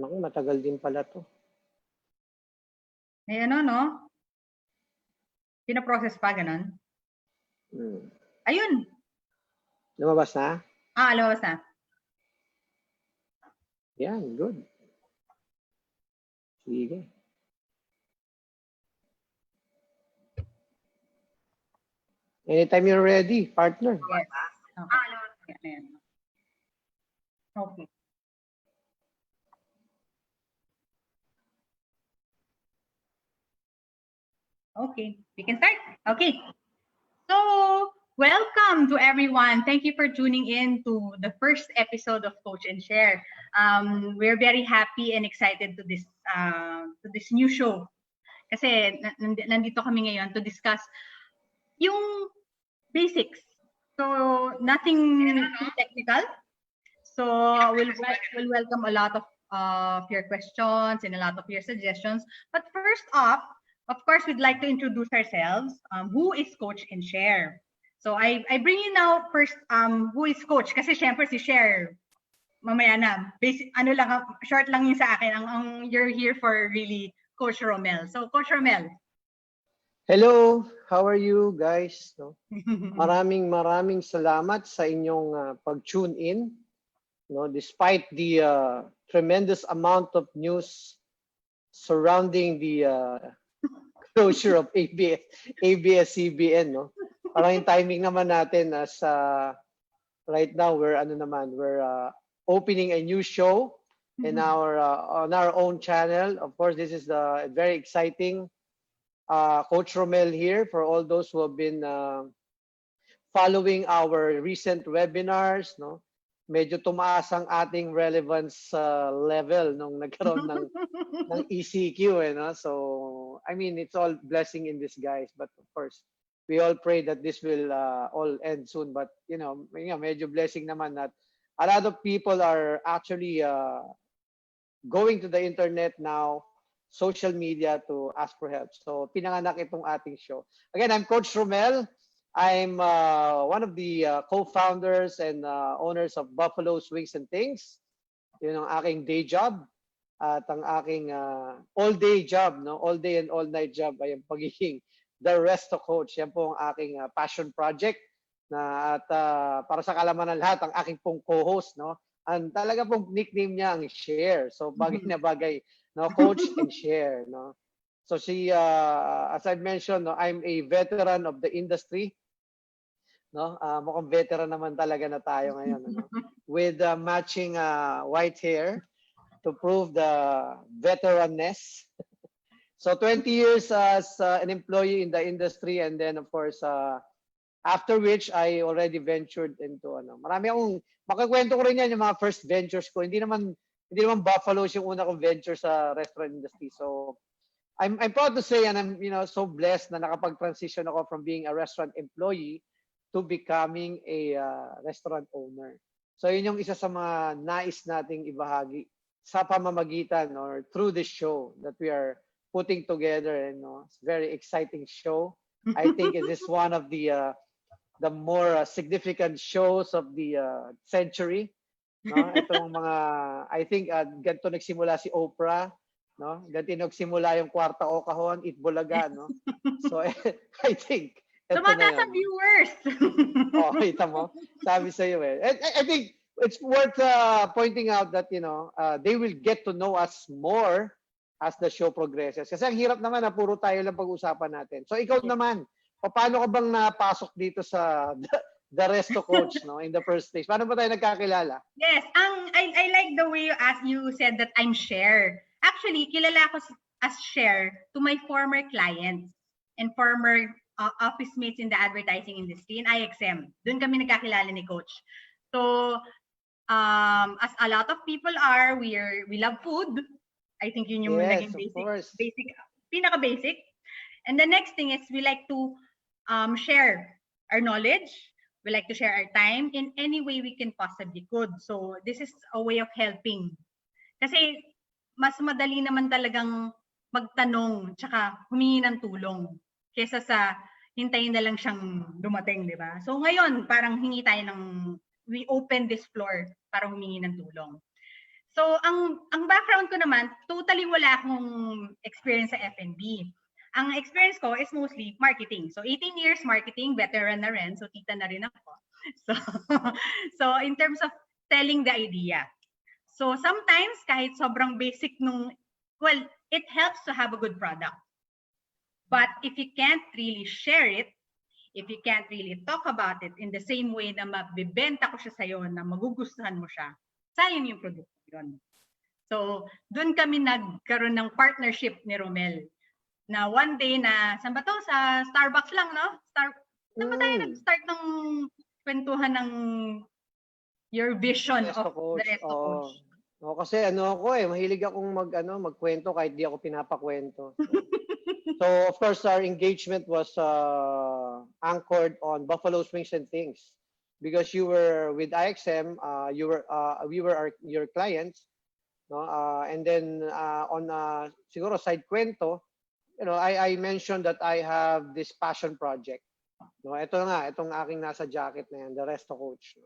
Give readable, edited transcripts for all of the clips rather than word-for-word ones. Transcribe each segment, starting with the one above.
Naku, matagal din pala to. May ano, no? Pinaprocess pa, ganun. Ayun. Lumabas na? Lumabas na. Yan, good. Sige. Anytime you're ready, partner. Yes. Okay. Okay. Okay, we can start. Okay. So, welcome to everyone. Thank you for tuning in to the first episode of Coach and Share. We're very happy and excited to this new show. Kasi nandito kami ngayon to discuss yung basics. So, nothing too technical. So, we'll welcome a lot of your questions and a lot of your suggestions. But first off, of course, we'd like to introduce ourselves. Who is Coach and Share? So, I bring you now first, who is Coach? Kasi syempre si Share, mamaya na. Basic, short lang yun sa akin. You're here for really Coach Romel. So, Coach Romel. Hello, how are you guys? No? Maraming salamat sa inyong pag-tune in. No, despite the tremendous amount of news surrounding the closure of ABS-CBN, no? Parang yung timing naman natin as right now we're opening a new show in our on our own channel. Of course, this is very exciting. Coach Romel here for all those who have been following our recent webinars, no? Medyo tumaas ang ating relevance level nung nagkaroon ng ECQ, no? So I mean, it's all blessing in disguise, but of course we all pray that this will all end soon. But you know, medyo blessing naman that a lot of people are actually going to the internet now, social media, to ask for help. So pinanganak itong ating show. Again, I'm Coach Romel. I'm one of the co-founders and owners of Buffalo's Wings and Things. Yun ang aking day job at ang aking all-day job, no? All-day and all-night job ay ang pagiging the Resto coach. Yan po ang aking passion project at para sa kalaman ng lahat, ang aking pong co-host, no? Ang talaga pong nickname niya ang Share. So bagay na bagay, no? Coach and Share, no? So as I mentioned, no, I'm a veteran of the industry. No, mukhang veteran naman talaga na tayo ngayon, ano? With matching white hair to prove the veteranness. So 20 years as an employee in the industry, and then of course after which I already ventured into marami akong makakwento ko rin yan, yung mga first ventures ko. Hindi naman Buffalo's yung una kong venture sa restaurant industry. So I'm proud to say, and I'm so blessed na nakapag-transition ako from being a restaurant employee to becoming a restaurant owner. So yun yung isa sa mga nais nating ibahagi sa pamamagitan or through this show that we are putting together. It's a very exciting show. I think it is one of the more significant shows of the century. No? Itong mga, I think ganito nagsimula si Oprah. No? Ganito nagsimula yung Kwarta o Kahon, Itbulaga. No? So I think tumataas ang viewers. Oh, kita mo. Sabi sa iyo eh. I think it's worth pointing out that they will get to know us more as the show progresses. Kasi ang hirap naman na puro tayo lang pag-usapan natin. So ikaw naman, paano ka bang napasok dito sa the Resto coach, no, in the first place? Paano ba tayo nagkakilala? Yes, I like the way you said that I'm Share. Actually, kilala ako as Share to my former clients and former office mates in the advertising industry in IXM. Doon kami nagkakilala ni Coach. So, as a lot of people are, we love food. I think yun yung naging basic, pinaka-basic. And the next thing is we like to share our knowledge. We like to share our time in any way we can possibly could. So, this is a way of helping. Kasi, mas madali naman talagang magtanong tsaka humingi ng tulong kesa sa hintayin na lang siyang dumating, di ba? So ngayon, parang we open this floor para humingi ng tulong. So, ang background ko naman, totally wala akong experience sa F&B. Ang experience ko is mostly marketing. So, 18 years marketing, veteran na rin. So, tita na rin ako. So, so in terms of selling the idea. So, sometimes, kahit sobrang basic well, it helps to have a good product. But if you can't really share it, if you can't really talk about it in the same way na mabibenta ko siya sa'yo, na magugustuhan mo siya, sayang yung produkto yun. So, dun kami nagkaroon ng partnership ni Romel. Na one day na, saan ba to? Sa Starbucks lang, no? Saan ba tayo nag-start ng kwentuhan ng your vision Resto of coach. the Resto Coach? Kasi ako mahilig akong magkwento kahit di ako pinapakwento. So of course our engagement was anchored on Buffalo Swings and Things because you were with IXM, we were your clients, no? And then on siguro side kwento, I mentioned that I have this passion project. No, itong aking nasa jacket na yan, the Resto Coach.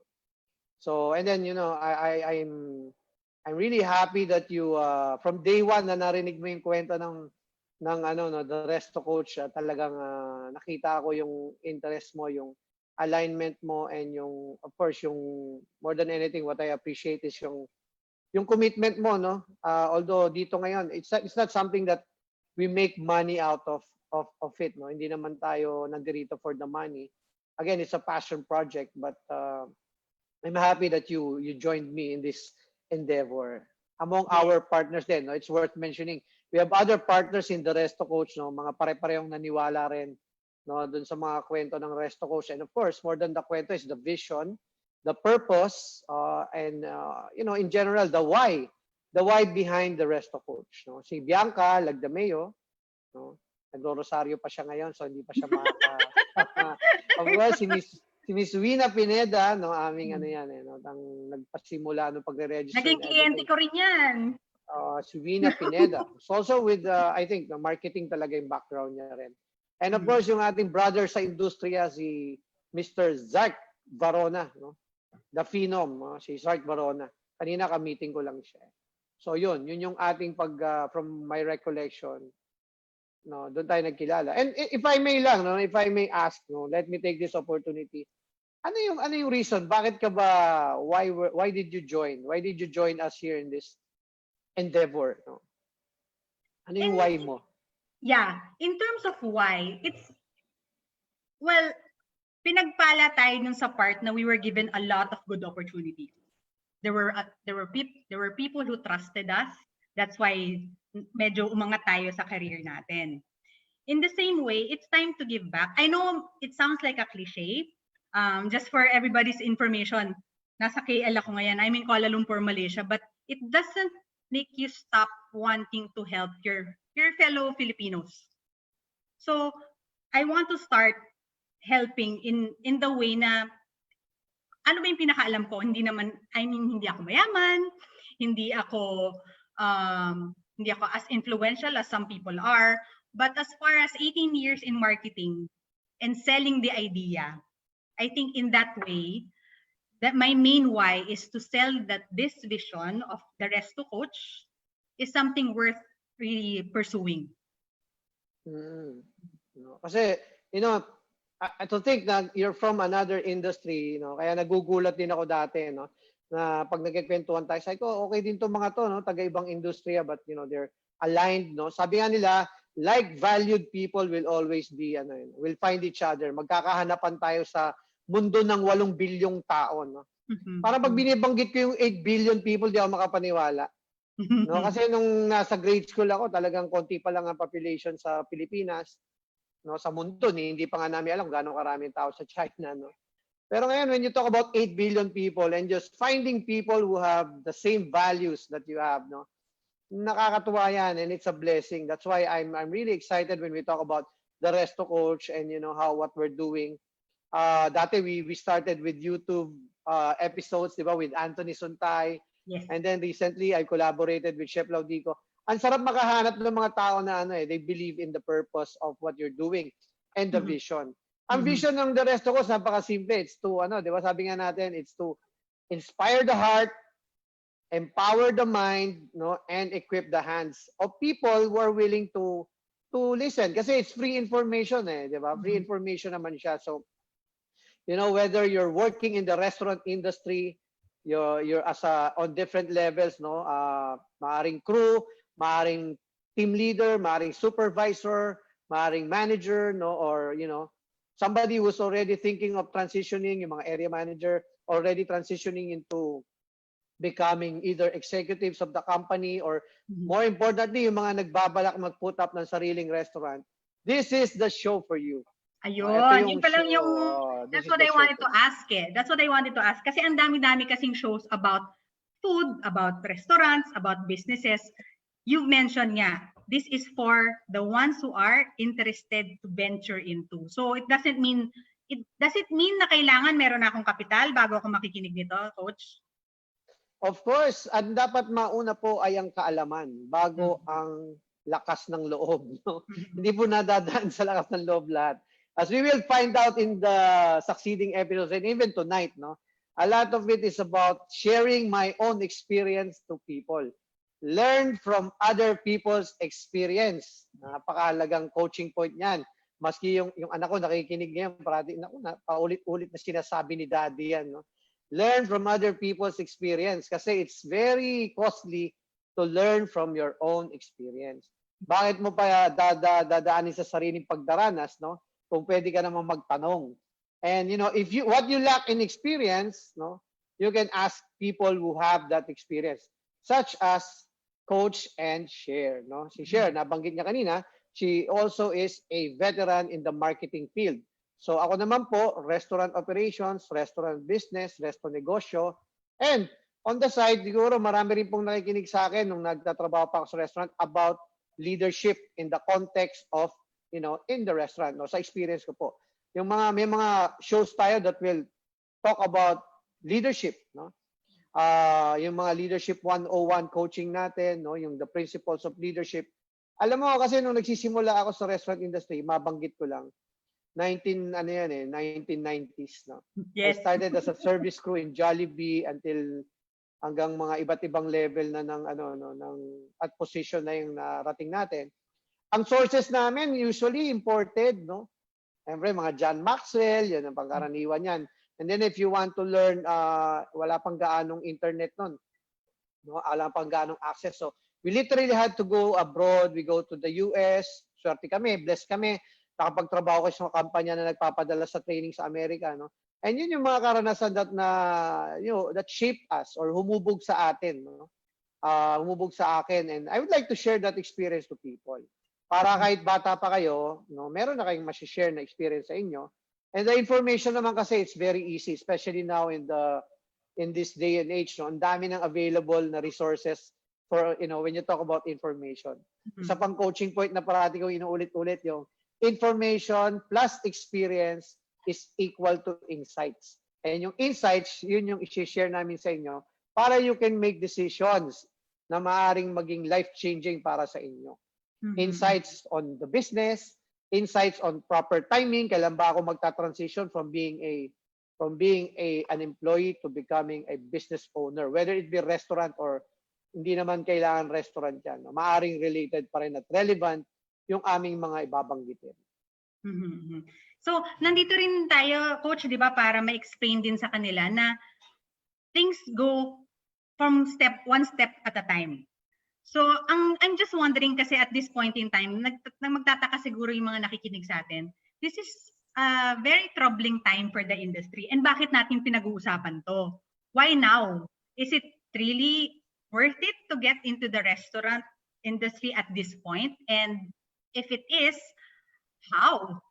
So and then I'm really happy that you from day one na narinig mo yung kwento ng the Resto Coach, talagang nakita ko yung interest mo, yung alignment mo, and yung of course yung more than anything what I appreciate is yung commitment mo, no? Although dito ngayon it's not something that we make money out of it, no? Hindi naman tayo nandirito for the money. Again, it's a passion project, but I'm happy that you joined me in this endeavor. Among our partners din, no? It's worth mentioning. We have other partners in the Resto Coach, no? Mga pare-parehong naniwala rin, no, dun sa mga kwento ng Resto Coach. And of course, more than the kwento is the vision, the purpose, and in general, the why behind the Resto Coach. No? Si Bianca Lagdameo, no? Nagro-rosaryo pa siya ngayon, so hindi pa siya Of course, si Miss Wina Pineda, no, aming no, nagpasimula no pagre-register. Naging kliyente ko rin yan. Si Wina Pineda. So also with, I think, marketing talaga yung background niya rin. And of course, yung ating brother sa industriya, si Mr. Zark Varona, no? The Phenom, no? Si Zark Varona. Kanina ka-meeting ko lang siya. So yun yung ating from my recollection, no, doon tayo nagkilala. And if I may lang, no, if I may ask, no, let me take this opportunity. Ano yung reason? Bakit ka ba, why did you join? Why did you join us here in this endeavor? No? Ano yung why mo? Yeah, in terms of why, well, pinagpala tayo dun sa part na we were given a lot of good opportunities. There were people who trusted us. That's why medyo umangat tayo sa career natin. In the same way, it's time to give back. I know it sounds like a cliche. Just for everybody's information, nasa KL ako ngayon. I'm in Kuala Lumpur, Malaysia, but it doesn't make you stop wanting to help your fellow Filipinos. So I want to start helping in the way na ano ba yung pinakaalam ko? Hindi ako mayaman, hindi ako as influential as some people are, but as far as 18 years in marketing and selling the idea, I think in that way, that my main why is to sell that this vision of the Resto Coach is something worth really pursuing. Kasi, I to think that you're from another industry, kaya nagugulat din ako dati, na pag nagkikwentuhan tayo, sabi ko, okay din to mga to, taga-ibang industriya, but, they're aligned, Sabi nga nila, like-valued people will always be, will find each other. Magkakahanapan tayo sa mundo ng 8 bilyong tao, Para pag binibanggit ko yung 8 billion people, di ako makapaniwala. Kasi nung nasa grade school ako, talagang konti pa lang ang population sa Pilipinas. Sa mundo, hindi pa nga namin alam gaano karaming tao sa China. Pero ngayon, when you talk about 8 billion people and just finding people who have the same values that you have, nakakatuwa yan, and it's a blessing. That's why I'm really excited when we talk about the Resto Coach and what we're doing. Dati we started with YouTube episodes, di ba, with Anthony Suntay. Yes. And then recently, I collaborated with Chef Laudico. Ang sarap makahanap ng mga tao na they believe in the purpose of what you're doing and the vision. Ang vision ng the Resto Coach, napakasimple. It's to, di ba, sabi nga natin, it's to inspire the heart empower the mind, no, and equip the hands of people who are willing to listen. Kasi it's free information, di ba? Free information naman siya. So, whether you're working in the restaurant industry, you're on different levels, no? Maaring crew, maaring team leader, maaring supervisor, maaring manager, no? Or, somebody who's already thinking of transitioning, yung mga area manager, already transitioning into becoming either executives of the company or more importantly, yung mga nagbabalak mag-put up ng sariling restaurant. This is the show for you. Ayun, yun pa lang yung, that's what I wanted to ask That's what I wanted to ask. Kasi ang dami-dami kasing shows about food, about restaurants, about businesses. You mentioned nga, this is for the ones who are interested to venture into. So it doesn't mean na kailangan meron akong kapital bago ako makikinig nito, Coach? Of course, ang dapat mauna po ay ang kaalaman bago ang lakas ng loob. No? Hindi po nadadaan sa lakas ng loob lahat. As we will find out in the succeeding episodes and even tonight, no, a lot of it is about sharing my own experience to people. Learn from other people's experience. Napakahalagang coaching point niyan. Maski yung anak ko nakikinig ngayon, parati paulit-ulit na sinasabi ni Daddy yan, no? Learn from other people's experience kasi it's very costly to learn from your own experience. Bakit mo pa dadaanin sa sariling pagdaranas, no? Kung pwede ka naman magtanong. And if what you lack in experience, no, you can ask people who have that experience, such as Coach and Cher, no? Si Cher, nabanggit niya kanina, she also is a veteran in the marketing field. So ako naman po, restaurant operations, restaurant business, resto negosyo. And on the side, siguro marami rin pong nakikinig sa akin nung nagtatrabaho pa ako sa restaurant about leadership in the context of, in the restaurant. No? Sa experience ko po. May mga shows tayo that will talk about leadership. No? Yung mga leadership 101 coaching natin, no? Yung the principles of leadership. Alam mo kasi nung nagsisimula ako sa restaurant industry, mabanggit ko lang, 1990s, no? Yes. I started as a service crew in Jollibee hanggang mga iba't ibang level na at position na yung narating natin. Ang sources namin usually imported, no? Siyempre mga John Maxwell, yan ang pangkaraniwan yan. And then if you want to learn, wala pang gaanong internet nun, no? Wala pang gaanong access. So we literally had to go abroad. We go to the US. Swerte kami, blessed kami. Nakapagtrabaho ko sa kampanya na nagpapadala sa training sa Amerika, no? And yun yung mga karanasan that shaped us or humubog sa atin, no? Humubog sa akin, and I would like to share that experience to people. Para kahit bata pa kayo, no, meron na kayong ma-share na experience sa inyo. And the information naman kasi it's very easy, especially now in this day and age, no? Ang dami ng available na resources for, when you talk about information. Isa pang coaching point na parati ko inuulit-ulit yung information plus experience is equal to insights. And yung insights, yun yung i-share namin sa inyo para you can make decisions na maaaring maging life-changing para sa inyo. Insights on the business, insights on proper timing, kailan ba ako magta-transition from being an employee to becoming a business owner, whether it be restaurant or hindi naman kailangan restaurant yan. No? Maaaring related pa rin at relevant yung aming mga ibabanggitin. So, nandito rin tayo, Coach, di ba, para ma-explain din sa kanila na things go from one step at a time. So, I'm just wondering kasi at this point in time, magtataka siguro yung mga nakikinig sa atin, this is a very troubling time for the industry. And bakit natin pinag-uusapan to? Why now? Is it really worth it to get into the restaurant industry at this point? And if it is, how?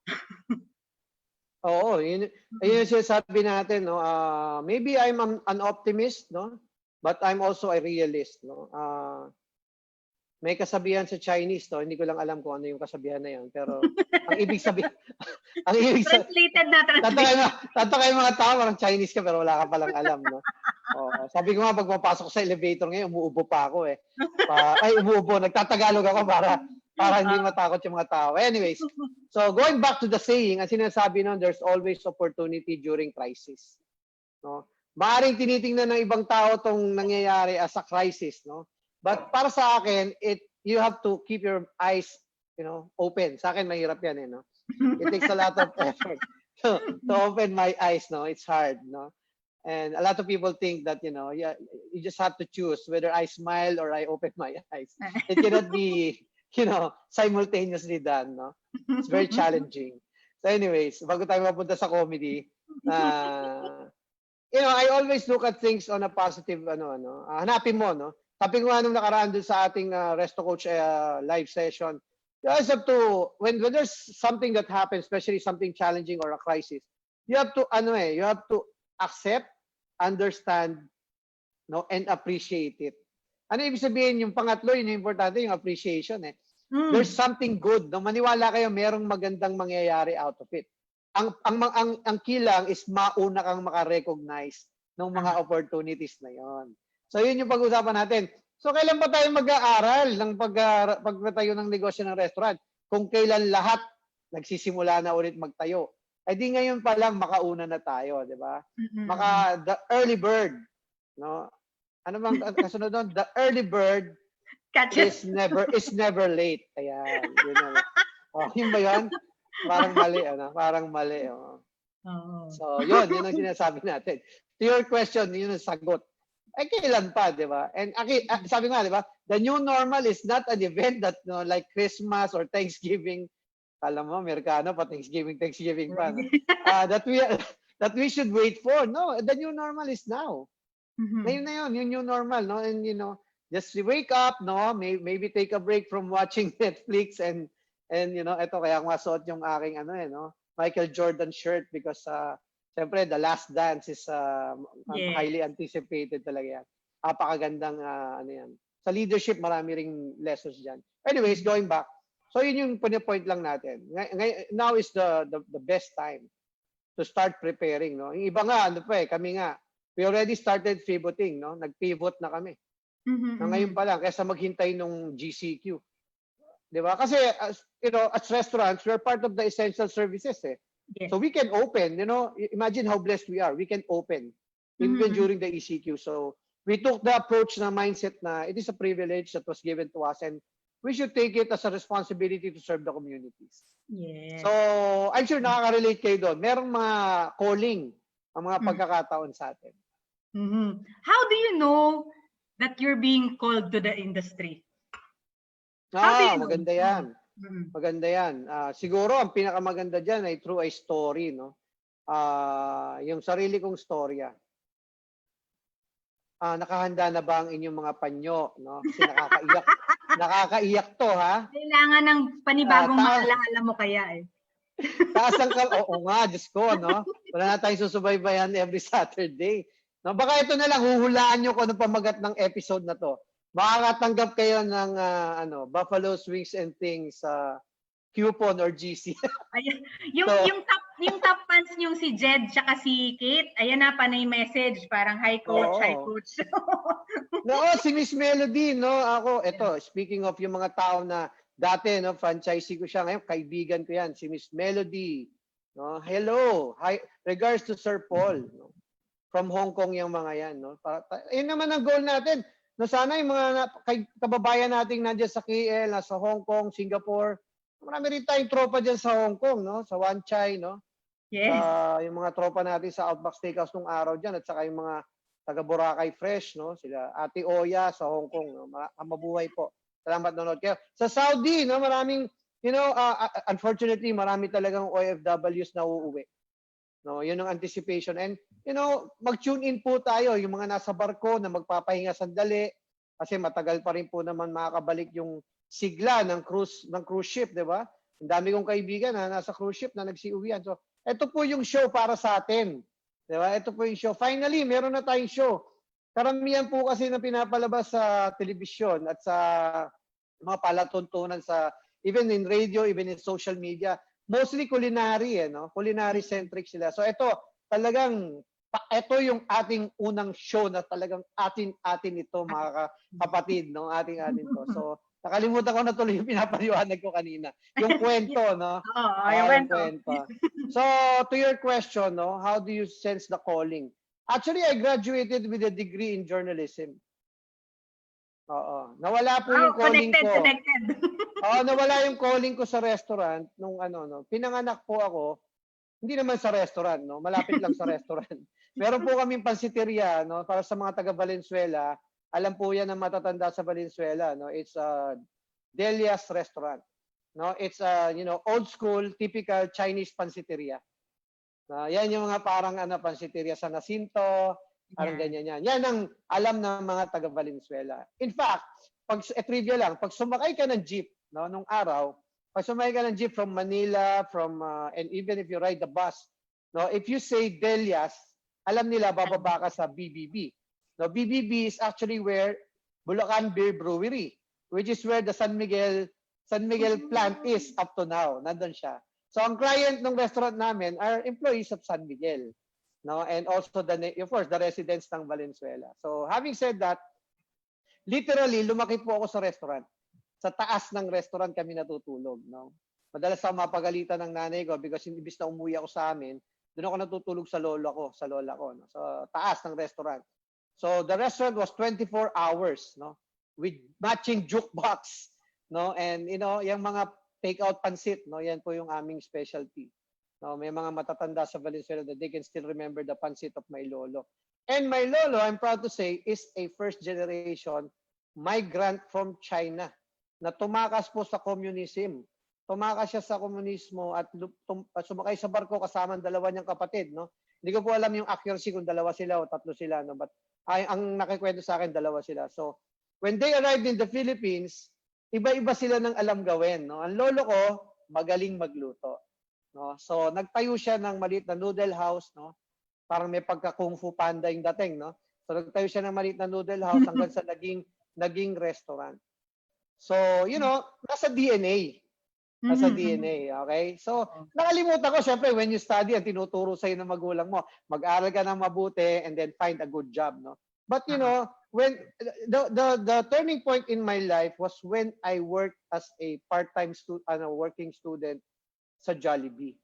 Oo, yun yung sinasabi natin, no? Maybe I'm an optimist, no? But I'm also a realist, no? May kasabihan sa Chinese, no? Hindi ko lang alam kung ano yung kasabihan na yan, pero ang ibig sabihin translated na. Tataka yung mga tao, parang Chinese ka pero wala ka palang alam, no? Sabi ko nga, pag mapasok sa elevator ngayon, umuubo pa ako eh. Nagtatagalog ako para hindi matakot yung mga tao. Anyways, so going back to the saying, ang sinasabi nun, there's always opportunity during crisis. No? Maaring tinitingnan ng ibang tao tong nangyayari as a crisis, no? But para sa akin, you have to keep your eyes, open. Sa akin mahirap 'yan, no? It takes a lot of effort to open my eyes, no? It's hard, no? And a lot of people think that, yeah, you just have to choose whether I smile or I open my eyes. It cannot be, simultaneously done, no? It's very challenging. So anyways, bago tayo mapunta sa comedy, I always look at things on a positive, hanapin mo, no? Sabi ko nga nung nakaraan dun sa ating Resto Coach live session, you always have to, when there's something that happens, especially something challenging or a crisis, you have to, you have to accept, understand, no, and appreciate it. Ano ibig sabihin? Yung pangatlo, yun yung importante, yung appreciation, eh. There's something good. No? Maniwala kayo, merong magandang mangyayari out of it. Ang key lang is mauna kang makarecognize ng mga opportunities na yon. So yun yung pag-usapan natin. So kailan pa tayo mag-aaral ng pagtayo ng negosyo ng restaurant? Kung kailan lahat nagsisimula na ulit magtayo. Eh di ngayon pa lang makauna na tayo, di ba? The early bird, no? Ano bang kasunod doon? The early bird is never late. Ayan, yun na. Oh, yun ba yun? Parang mali, Parang mali, So, yun ang sinasabi natin. To your question, yun ang sagot. Ay, kailan pa, di ba? And sabi nga, di ba? The new normal is not an event that, like Christmas or Thanksgiving. Alam mo, Amerikano pa, Thanksgiving pa. No? That we should wait for. No, the new normal is now. Ngayon na yun, yung new normal, no? And, just wake up, no? Maybe take a break from watching Netflix and ito kaya ako masuot yung aking Michael Jordan shirt because siyempre The Last Dance is highly anticipated talaga yan. Napakagandang yan. Sa leadership marami ring lessons diyan. Anyways, going back. So yun yung point lang natin. Now is the best time to start preparing, no. Yung iba nga kami nga we already started pivoting, no. Nag-pivot na kami. Na ngayon pa lang kaysa maghintay nung GCQ. 'Di ba? Kasi as restaurants, we're part of the essential services, eh. Yes. So we can open, imagine how blessed we are. We can open even during the ECQ. So we took the approach na mindset na it is a privilege that was given to us and we should take it as a responsibility to serve the communities. Yes. So I'm sure nakaka-relate kayo doon. Merong mga calling ang mga pagkakataon sa atin. How do you know that you're being called to the industry? Maganda yan. Maganda yan. Siguro, ang pinakamaganda dyan ay through a story, no? Yung sarili kong storya. Nakahanda na ba ang inyong mga panyo, no? Kasi nakakaiyak to, ha? Kailangan ng panibagong maalala mo kaya, eh. Taas ang oo nga, Diyos ko, no? Wala na tayong susubaybayan every Saturday. No, baka ito na lang, huhulaan nyo kung ano pamagat ng episode na to. Makakatanggap kayo ng Buffalo Wings and Things coupon or GC. Ayan. Yung top fans yung si Jed tsaka si Kate, ayan na panay message, parang hi coach, hi coach. No, si Miss Melody, no, ako, speaking of yung mga tao na dati, no, franchisee ko siya, ngayon kaibigan ko yan, si Miss Melody. No, hello, hi, regards to Sir Paul, no. From Hong Kong yung mga yan, no. Yun naman ang goal natin. No, sana yung mga kababayan nating nandiyan sa KL, sa Hong Kong, Singapore, marami rin tayong tropa dyan sa Hong Kong, no? Sa Wan Chai, no? Yes. Yung mga tropa natin sa Outback Steakhouse nung araw dyan, at saka yung mga taga Boracay Fresh, no? Sila Ate Oya sa Hong Kong, no? Mabuhay po. Salamat nanonood kayo. Sa Saudi, no? Maraming, unfortunately, marami talagang OFWs na uuwi. No, yun ang anticipation. And, mag-tune in po tayo, yung mga nasa barko na magpapahinga sandali, kasi matagal pa rin po naman makakabalik yung sigla ng cruise ship, di ba? Ang dami kong kaibigan na nasa cruise ship na nagsiuwian. So, ito po yung show para sa atin. Di ba? Ito po yung show. Finally, meron na tayong show. Karamihan po kasi na pinapalabas sa telebisyon at sa mga palatuntunan sa, even in radio, even in social media, mostly culinary, no? Culinary centric sila. So ito, talagang ito yung ating unang show na talagang atin ito, mga kapatid, no? Ating to. So nakalimutan ko na tuloy yung pinapaliwanag ko kanina. Yung kwento, no? Yung kwento. So to your question, no? How do you sense the calling? Actually, I graduated with a degree in journalism. Oo. Nawala po Wow, yung calling ko. connected. Oo, nawala yung calling ko sa restaurant nung ano, no. Pinanganak po ako, hindi naman sa restaurant, no. Malapit lang sa restaurant. Meron po kaming pansiteria, no, para sa mga taga Valenzuela. Alam po yan ng matatanda sa Valenzuela, no. It's Delia's restaurant. No, it's old school, typical Chinese pansiteria. Yan yung mga parang pansiteria sa Nacinto, parang ganyan yan. Yan ang alam ng mga taga Valenzuela. In fact, trivia lang, pag sumakay ka ng jeep, no, nung araw, pag sumakay ka ng jeep from Manila, and even if you ride the bus, no, if you say Delias, alam nila bababa ka sa BBB. No, BBB is actually where Bulacan Beer Brewery, which is where the San Miguel plant is up to now. Nandun siya. So ang client ng restaurant namin are employees of San Miguel, no, and also of course the residents ng Valenzuela. So having said that, literally lumaki po ako sa restaurant. Sa taas ng restaurant kami natutulog, no. Madalas ako mapagalitan ng nanay ko because imbis na umuwi ako sa amin, doon ako natutulog sa lola ko, no, sa taas ng restaurant. So the restaurant was 24 hours, no, with matching jukebox, no, and yung mga take-out pansit, no, yan po yung aming specialty. No, may mga matatanda sa Valenzuela that they can still remember the pansit of my lolo. And my lolo, I'm proud to say, is a first generation migrant from China na tumakas po sa communism. Tumakas siya sa komunismo at sumakay sa barko kasama ang dalawa niyang kapatid, no. Hindi ko po alam yung accuracy kung dalawa sila o tatlo sila, no, but ang nakikwento sa akin dalawa sila. So when they arrived in the Philippines, iba-iba sila ng alam gawin, no. Ang lolo ko magaling magluto, no. So nagtayo siya ng maliit na noodle house, no. Parang may pagka Kung Fu Panda yung dating, no. So nagtayo siya ng maliit na noodle house hanggang sa naging restaurant. So, nasa DNA. Nasa DNA, okay? So, nakalimutan ko, syempre, when you study, ang tinuturo sa'yo ng magulang mo, mag-aral ka ng mabuti and then find a good job, no? But, when the turning point in my life was when I worked as a part-time working student sa Jollibee.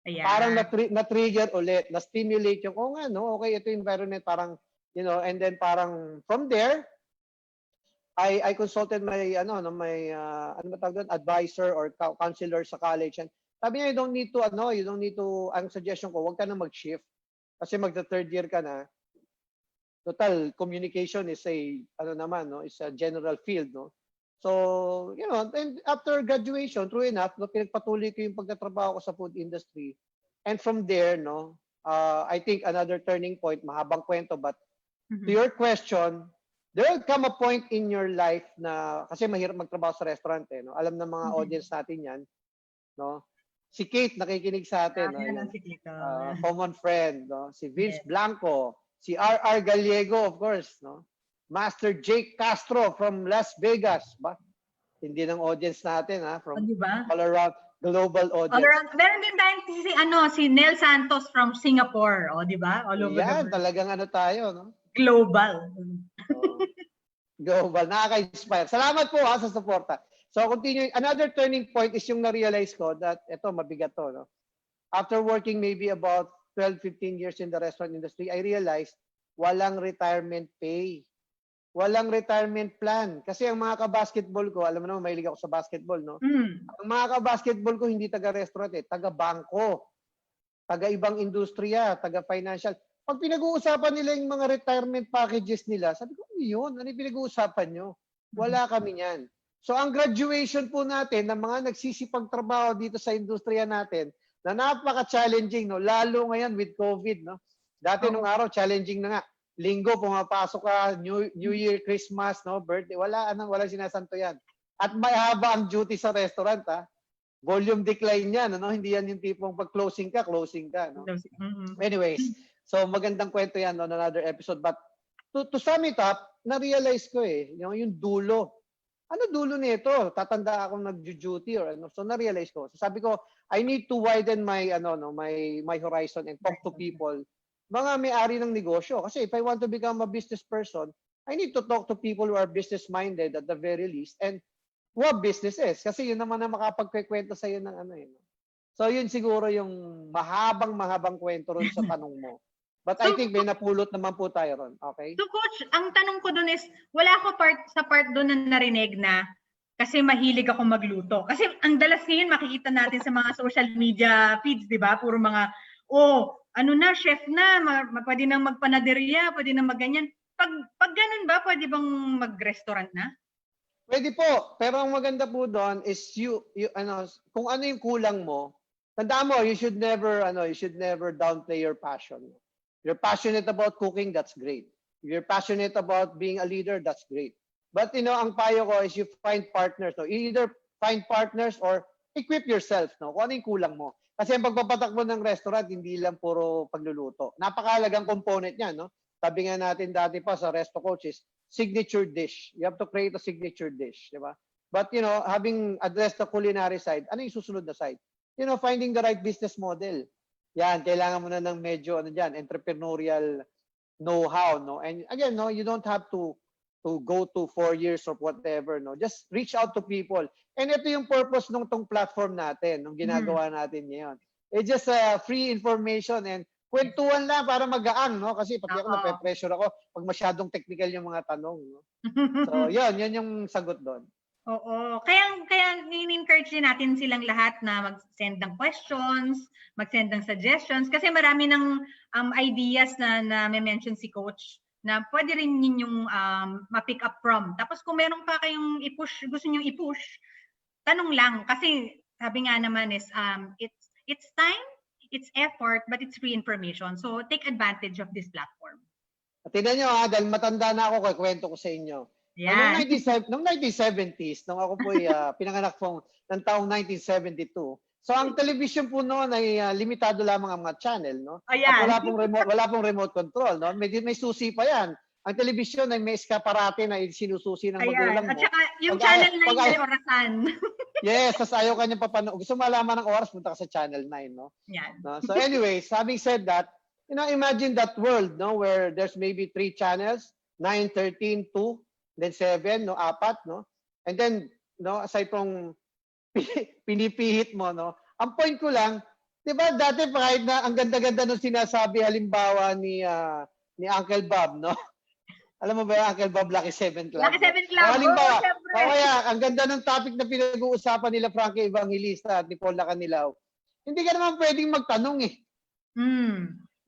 Ayan. Parang na-trigger ulit, na-stimulate yung, nga, no? Okay, ito yung environment, parang, and then parang from there, I consulted my advisor or counselor sa college, and sabi niya, you don't need to, ang suggestion ko, wag ka na mag-shift kasi magta-third year ka na. Total communication is is a general field, no. So, and after graduation, true enough, pinagpatuloy ko yung pagtatrabaho ko sa food industry. And from there, no, I think another turning point, mahabang kwento, but to your question, there will come a point in your life na, kasi mahirap magtrabaho sa restaurant, no? Alam ng mga audience natin yan, no? Si Kate nakikinig sa atin, no? Si Kate. Common friend, no? Si Vince Blanco, si R.R. Gallego, of course, no? Master Jake Castro from Las Vegas, ba? Hindi ng audience natin, ha? From all around global audience. Meron din tayong si Nel Santos from Singapore, di ba? All over yan, talagang tayo, no? Global. Global. Nakaka-inspire. Salamat po sa suporta. So, continue. Another turning point is yung na-realize ko that, mabigat to, no? After working maybe about 12-15 years in the restaurant industry, I realized walang retirement pay. Walang retirement plan. Kasi ang mga ka-basketball ko, alam mo naman, mahilig ako sa basketball, no? Ang mga ka-basketball ko, hindi taga-restaurant, taga-bangko, taga-ibang industriya, taga-financial. Pag pinag-uusapan nila yung mga retirement packages nila, sabi ko, ano yun? Ano yung pinag-uusapan nyo? Wala kami yan. So, ang graduation po natin ng mga nagsisipag trabaho dito sa industriya natin, na napaka-challenging, no? Lalo ngayon with COVID, no? Dati nung araw, challenging na nga. Linggo, pumapasok ka, New Year, Christmas, no? Birthday, wala sinasanto yan. At may haba ang duty sa restaurant, ha? Volume decline yan, no? Hindi yan yung tipong pag closing ka, no? Anyways, so magandang kwento yan on another episode. But to sum it up, na-realize ko yung dulo. Ano dulo nito? Tatanda akong nag-duty or ano. So na-realize ko. So sabi ko, I need to widen my my horizon and talk to people. Mga may-ari ng negosyo. Kasi if I want to become a business person, I need to talk to people who are business-minded at the very least and who have businesses. Kasi yun naman na makapagkikwento sa iyo ng So yun siguro yung mahabang kwento ron sa tanong mo. But I think may napulot naman po tayo ron. Okay? So coach, ang tanong ko doon is, wala ako sa part doon na narinig na kasi mahilig ako magluto. Kasi ang dalas ngayon makikita natin sa mga social media feeds, di ba? Puro mga, ano na, chef na, pwede nang magpanaderia, pwede nang magganyan. Pag ganun ba, pwede bang mag-restaurant na? Pwede po. Pero ang maganda po doon is kung ano yung kulang mo, tandaan mo, you should never downplay your passion. You're passionate about cooking, that's great. If you're passionate about being a leader, that's great. But ang payo ko is you find partners. No? You either find partners or equip yourself. No? Kung ano yung kulang mo. Kasi ang pagpapatakbo ng restaurant, hindi lang puro pagluluto. Napakahalagang component niya. No? Sabi nga natin dati pa sa Resto coaches, signature dish. You have to create a signature dish. Di ba? But, having addressed the culinary side, ano yung susunod na side? Finding the right business model. Yan, kailangan mo na ng medyo entrepreneurial know-how, no? And again, no, you don't have to go to 4 years or whatever, no? Just reach out to people. And ito yung purpose ng tong platform natin, nung ginagawa natin ngayon. It's just free information and kwentuhan lang para magaang, no? Kasi pati ako nape-pressure ako pag masyadong technical yung mga tanong, no? So, yan yung sagot doon. Oo. Kaya in-encourage din natin silang lahat na mag-send ng questions, mag-send ng suggestions kasi marami ng ideas na may mention si coach na pwede rin ninyong ma-pick up from. Tapos kung meron pa kayong gusto niyo i-push, tanong lang kasi sabi nga naman is it's time, it's effort, but it's free information. So take advantage of this platform. Tingnan nyo dahil matanda na ako, kwento ko sa inyo. Yeah. Noong 1970s, nung ako po pinanganak po ng taong 1972, so ang television po noon ay limitado lamang ang mga channel, no? At wala pong remote control, no? May susi pa yan. Ang television ay may eskaparate na sinususi ng magulang mo. At saka yung channel 9 may orasan. Yes, tas ayaw ka niyang papanood. Gusto malaman ng oras, punta ka sa channel 9, no? Yan. No? So anyways, having said that, imagine that world, no, where there's maybe 3 channels, 9, 13, 2, then 7, no, 4, no? And then, no, aside from pinipihit mo, no? Ang point ko lang, 'di ba, dati pa kahit na ang ganda-ganda nung sinasabi halimbawa ni Uncle Bob, no? Alam mo ba yung Uncle Bob, Lucky 7 Club? Lucky 7 Club. Halimbawa, kaya ang ganda ng topic na pinag-uusapan nila Frankie Evangelista at ni Paul Lacanilaw. Hindi ka naman pwedeng magtanong eh.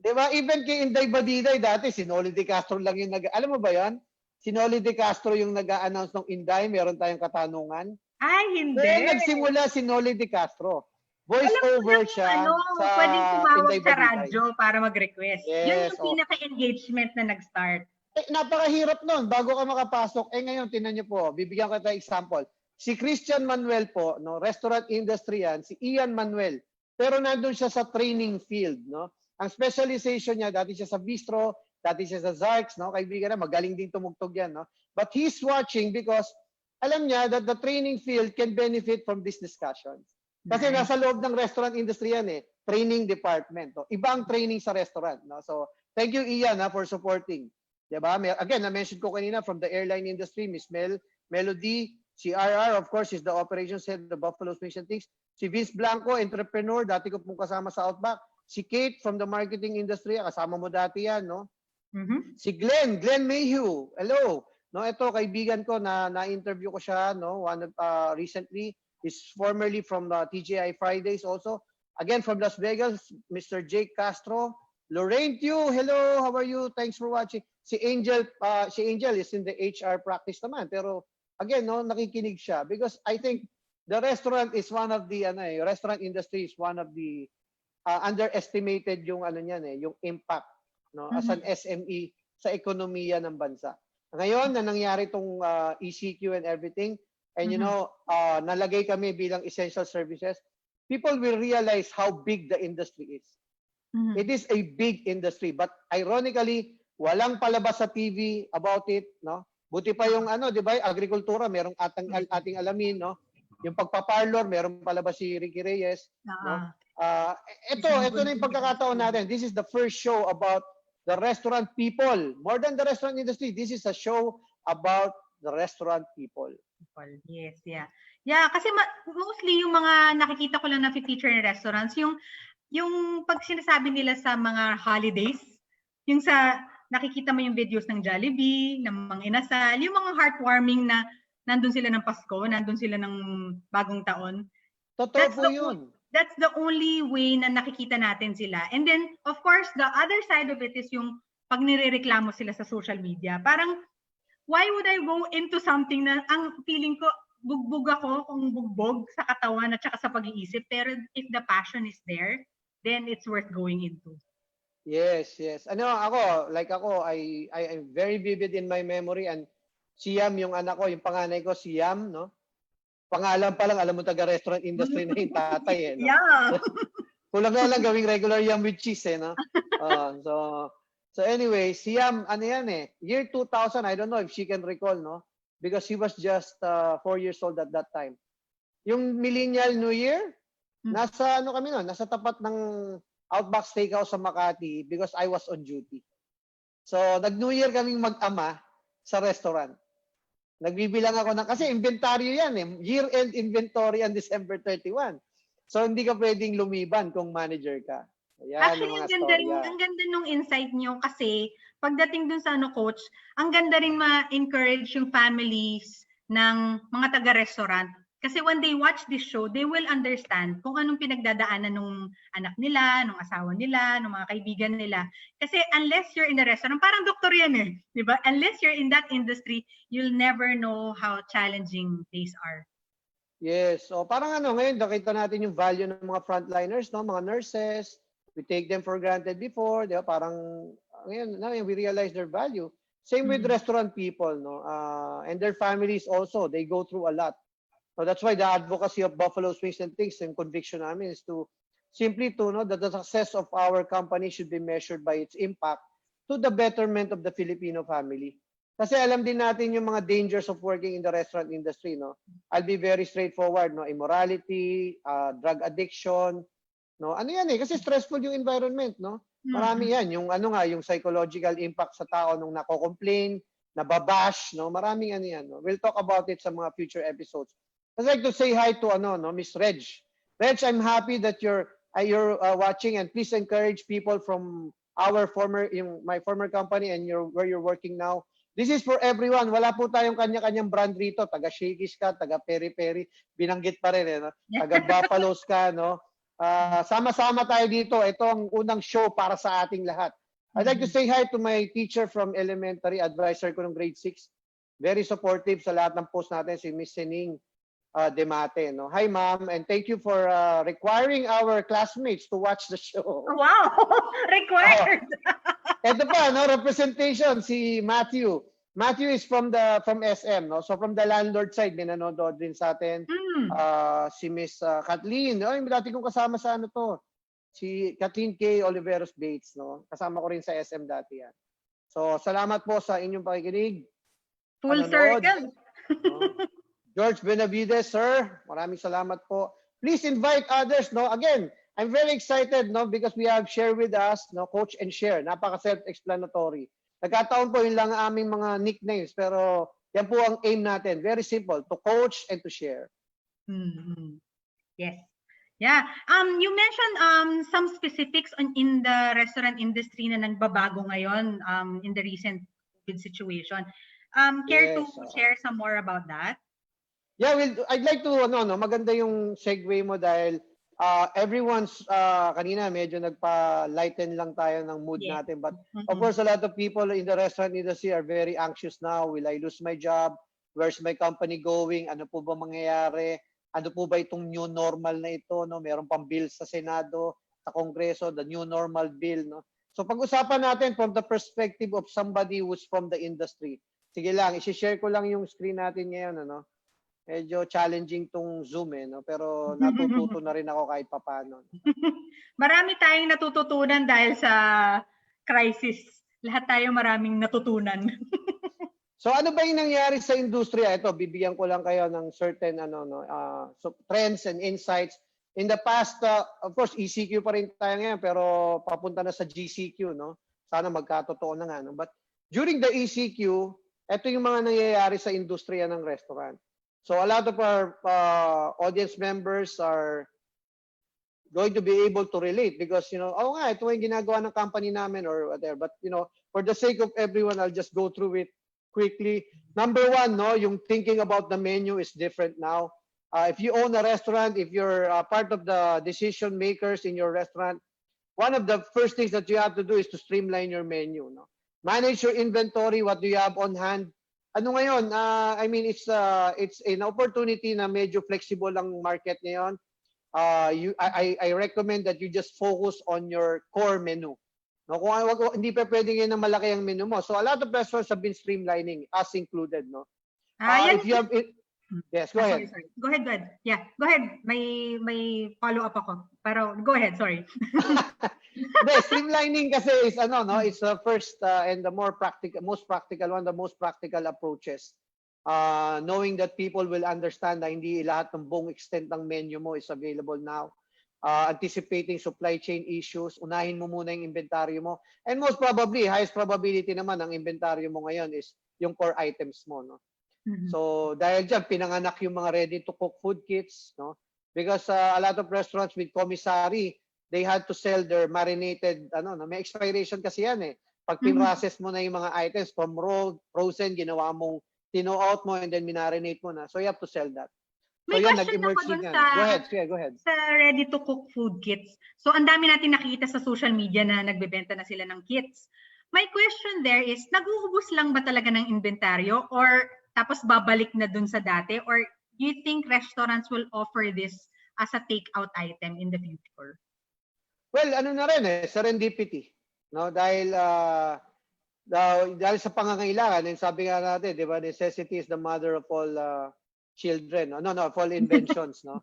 Diba? Even kay Inday Badiday dati, si Noli De Castro lang yung alam mo ba yan? Si Noli De Castro yung nag-a-announce ng Inday, meron tayong katanungan. Ay, hindi. Kaya nagsimula si Noli De Castro. Voice over siya sa pwedeng tumawag Inday sa Badiday. radyo para mag-request. Yes, yun yung pinaka-engagement na nag-start. Napakahirap nun. Bago ka makapasok. Ngayon, tinan niyo po. Bibigyan ko tayo example. Si Christian Manuel po, no, restaurant industry yan, si Ian Manuel. Pero nandun siya sa training field, no? Ang specialization niya, dati siya sa bistro, dati siya sa Zarks, no? Kaibigan na, magaling din tumugtog yan, no? But he's watching because alam niya that the training field can benefit from this discussion. Kasi nasa loob ng restaurant industry yan eh, training department. No? Iba ang training sa restaurant. No? So, thank you Ian for supporting. Diba? Again, na-mention ko kanina from the airline industry, Miss Melody, si RR, of course, is the operations head of the Buffalo's Mission Things. Si Vince Blanco, entrepreneur, dati ko pong kasama sa Outback. Si Kate from the marketing industry, kasama mo dati yan, no? Si Glenn Mayhew, hello. No, ito kaibigan ko na-interview ko siya, no? Recently, is formerly from the TGI Fridays also. Again, from Las Vegas, Mr. Jake Castro. Lorraine Tew, hello, how are you? Thanks for watching. Si Angel is in the HR practice naman, pero again, no, nakikinig siya because I think the restaurant is one of the restaurant industry is one of the underestimated yung yung impact, no, as an SME sa ekonomiya ng bansa. Ngayon na nangyari tong ECQ and everything, and nalagay kami bilang essential services, people will realize how big the industry is. It is a big industry, but ironically, walang palabas sa TV about it, no? Buti pa yung di ba, agrikultura, merong ating alamin, no? Yung pagpaparlor, merong palabas si Ricky Reyes, no? Ito na yung pagkakataon natin. This is the first show about the restaurant people. More than the restaurant industry, this is a show about the restaurant people. Yes, yeah. Yeah, kasi mostly yung mga nakikita ko lang na feature ng restaurants, yung pag sinasabi nila sa mga holidays, yung sa nakikita mo yung videos ng Jollibee, ng mga inasal, yung mga heartwarming na nandun sila ng Pasko, nandun sila ng bagong taon. Totoo po yun. That's the only way na nakikita natin sila. And then, of course, the other side of it is yung pag nirereklamo sila sa social media. Parang, why would I go into something na ang feeling ko, bugbog ako kung bugbog sa katawan at saka sa pag-iisip. Pero if the passion is there, then it's worth going into. Yes, yes. Ako, I'm very vivid in my memory, and si Yam, yung anak ko, yung panganay ko, si Yam, no? Pangalan pa lang, alam mo, taga-restaurant industry na yung tatay, eh, no? Yeah. Kulang na lang gawing regular Yam with cheese, eh, no? So anyway, si Yam, ano yan, eh, year 2000, I don't know if she can recall, no? Because she was just 4 years old at that time. Yung Millennial New Year, nasa ano kami no, nasa tapat ng Outback Steakhouse sa Makati because I was on duty. So, nag-New Year kaming mag-ama sa restaurant. Nagbibilang ako ng, kasi inventaryo yan eh. Year-end inventory on December 31. So, hindi ka pwedeng lumiban kung manager ka. Ayan, actually, ang ganda nung insight niyo kasi pagdating dun sa coach, ang ganda rin ma-encourage yung families ng mga taga-restaurant. Kasi when they watch this show, they will understand kung anong pinagdadaanan ng anak nila, ng asawa nila, ng mga kaibigan nila. Kasi unless you're in the restaurant, parang doktor yan eh, di ba? Unless you're in that industry, you'll never know how challenging days are. Yes. So parang ngayon nakita natin yung value ng mga frontliners, no, mga nurses. We take them for granted before, di ba? Parang ngayon we realize their value. Same with restaurant people, no, and their families also. They go through a lot. So that's why the advocacy of Buffalo Wings and Things and conviction namin is to simply that the success of our company should be measured by its impact to the betterment of the Filipino family. Kasi alam din natin yung mga dangers of working in the restaurant industry, no. I'll be very straightforward, no. Immorality, drug addiction, no. Ano yan eh, kasi stressful yung environment, no. Marami yan, yung yung psychological impact sa tao nung nako-complain, nababash, no. Maraming yan, no. We'll talk about it sa mga future episodes. I'd like to say hi to Miss Reg. Reg, I'm happy that you're watching, and please encourage people from our my former company and where you're working now. This is for everyone. Wala po tayong kanya-kanyang brand rito. Taga Shakey's ka, taga Peri-Peri, binanggit pa rin, no? Taga Buffalo's ka, no? Sama-sama tayo dito. Ito ang unang show para sa ating lahat. I'd like to say hi to my teacher from elementary, advisor ko ng grade 6. Very supportive sa lahat ng post natin, si Miss Sening Demate, no? Hi, ma'am, and thank you for requiring our classmates to watch the show. Wow, required. Ito pa, no, representation si Matthew. Matthew is from SM, no? So from the landlord side, may nanonood din sa atin. Si Miss Kathleen, yung dati kong kasama sa si Kathleen K. Oliveros Bates, no? Kasama ko rin sa SM dati yan. So salamat po sa inyong pakikinig. Full circle. No? George Benavides, sir, maraming salamat po. Please invite others, no? Again, I'm very excited, no, because we have share with us, no, Coach and Share. Napaka-self-explanatory. Nagkataon po yun lang ang aming mga nicknames, pero yan po ang aim natin. Very simple, to coach and to share. Yes. Yeah. You mentioned some specifics in the restaurant industry na nagbabago ngayon in the recent COVID situation. Care to share some more about that? Yeah, well, I'd like to, maganda yung segue mo dahil everyone's, kanina medyo nagpa-lighten lang tayo ng mood natin. But of course, a lot of people in the restaurant industry are very anxious now. Will I lose my job? Where's my company going? Ano po ba mangyayari? Ano po ba itong new normal na ito? No? Meron pang bill sa Senado, sa Kongreso, the new normal bill. No? So pag-usapan natin from the perspective of somebody who's from the industry. Sige lang, isi-share ko lang yung screen natin ngayon. Medyo challenging tong Zoom no? Pero natututo na rin ako kahit papano. Marami tayong natututunan dahil sa crisis. Lahat tayo maraming natutunan. So ano ba yung nangyari sa industriya? Ito, bibigyan ko lang kayo ng certain so trends and insights. In the past, of course, ECQ pa rin tayo ngayon, pero papunta na sa GCQ, no? Sana magkatotoo na nga. No? But during the ECQ, ito yung mga nangyayari sa industriya ng restaurant. So a lot of our audience members are going to be able to relate because, oh nga, ito yung ginagawa ng company namin or whatever. But, for the sake of everyone, I'll just go through it quickly. Number one, no, yung thinking about the menu is different now. If you own a restaurant, if you're part of the decision makers in your restaurant, one of the first things that you have to do is to streamline your menu. No? Manage your inventory. What do you have on hand? Ano ngayon? I mean, it's an opportunity na medyo flexible ang market ngayon. I recommend that you just focus on your core menu. No, hindi pa pwedeng yan na malaki ang menu mo. So a lot of restaurants have been streamlining, us included, no. If you have it, yes, go ahead. Sorry. Go ahead. Yeah, go ahead. May follow up ako. Pero go ahead, sorry. The streamlining kasi is it's the first and the most practical approaches. Knowing that people will understand na hindi lahat ng buong extent ng menu mo is available now. Anticipating supply chain issues, unahin mo muna yung inventaryo mo. And most probably, highest probability naman ang inventaryo mo ngayon is yung core items mo, no? So dahil dyan, pinanganak yung mga ready-to-cook food kits, no? Because a lot of restaurants with commissary, they had to sell their marinated, may expiration kasi yan eh. Pag pinrocess mo na yung mga items from raw, frozen, ginawa mong tino-out mo and then minarinate mo na. So you have to sell that. So may yan, question ako dun yan. sa, Go ahead. Sa ready-to-cook food kits. So ang dami natin nakikita sa social media na nagbebenta na sila ng kits. My question there is, nag-uubos lang ba talaga ng inventaryo or tapos babalik na dun sa dati? Or do you think restaurants will offer this as a takeout item in the future? Well, na rin serendipity. No? Dahil sa pangangailangan, and sabi nga natin, di ba, necessity is the mother of all children. Of all inventions. No?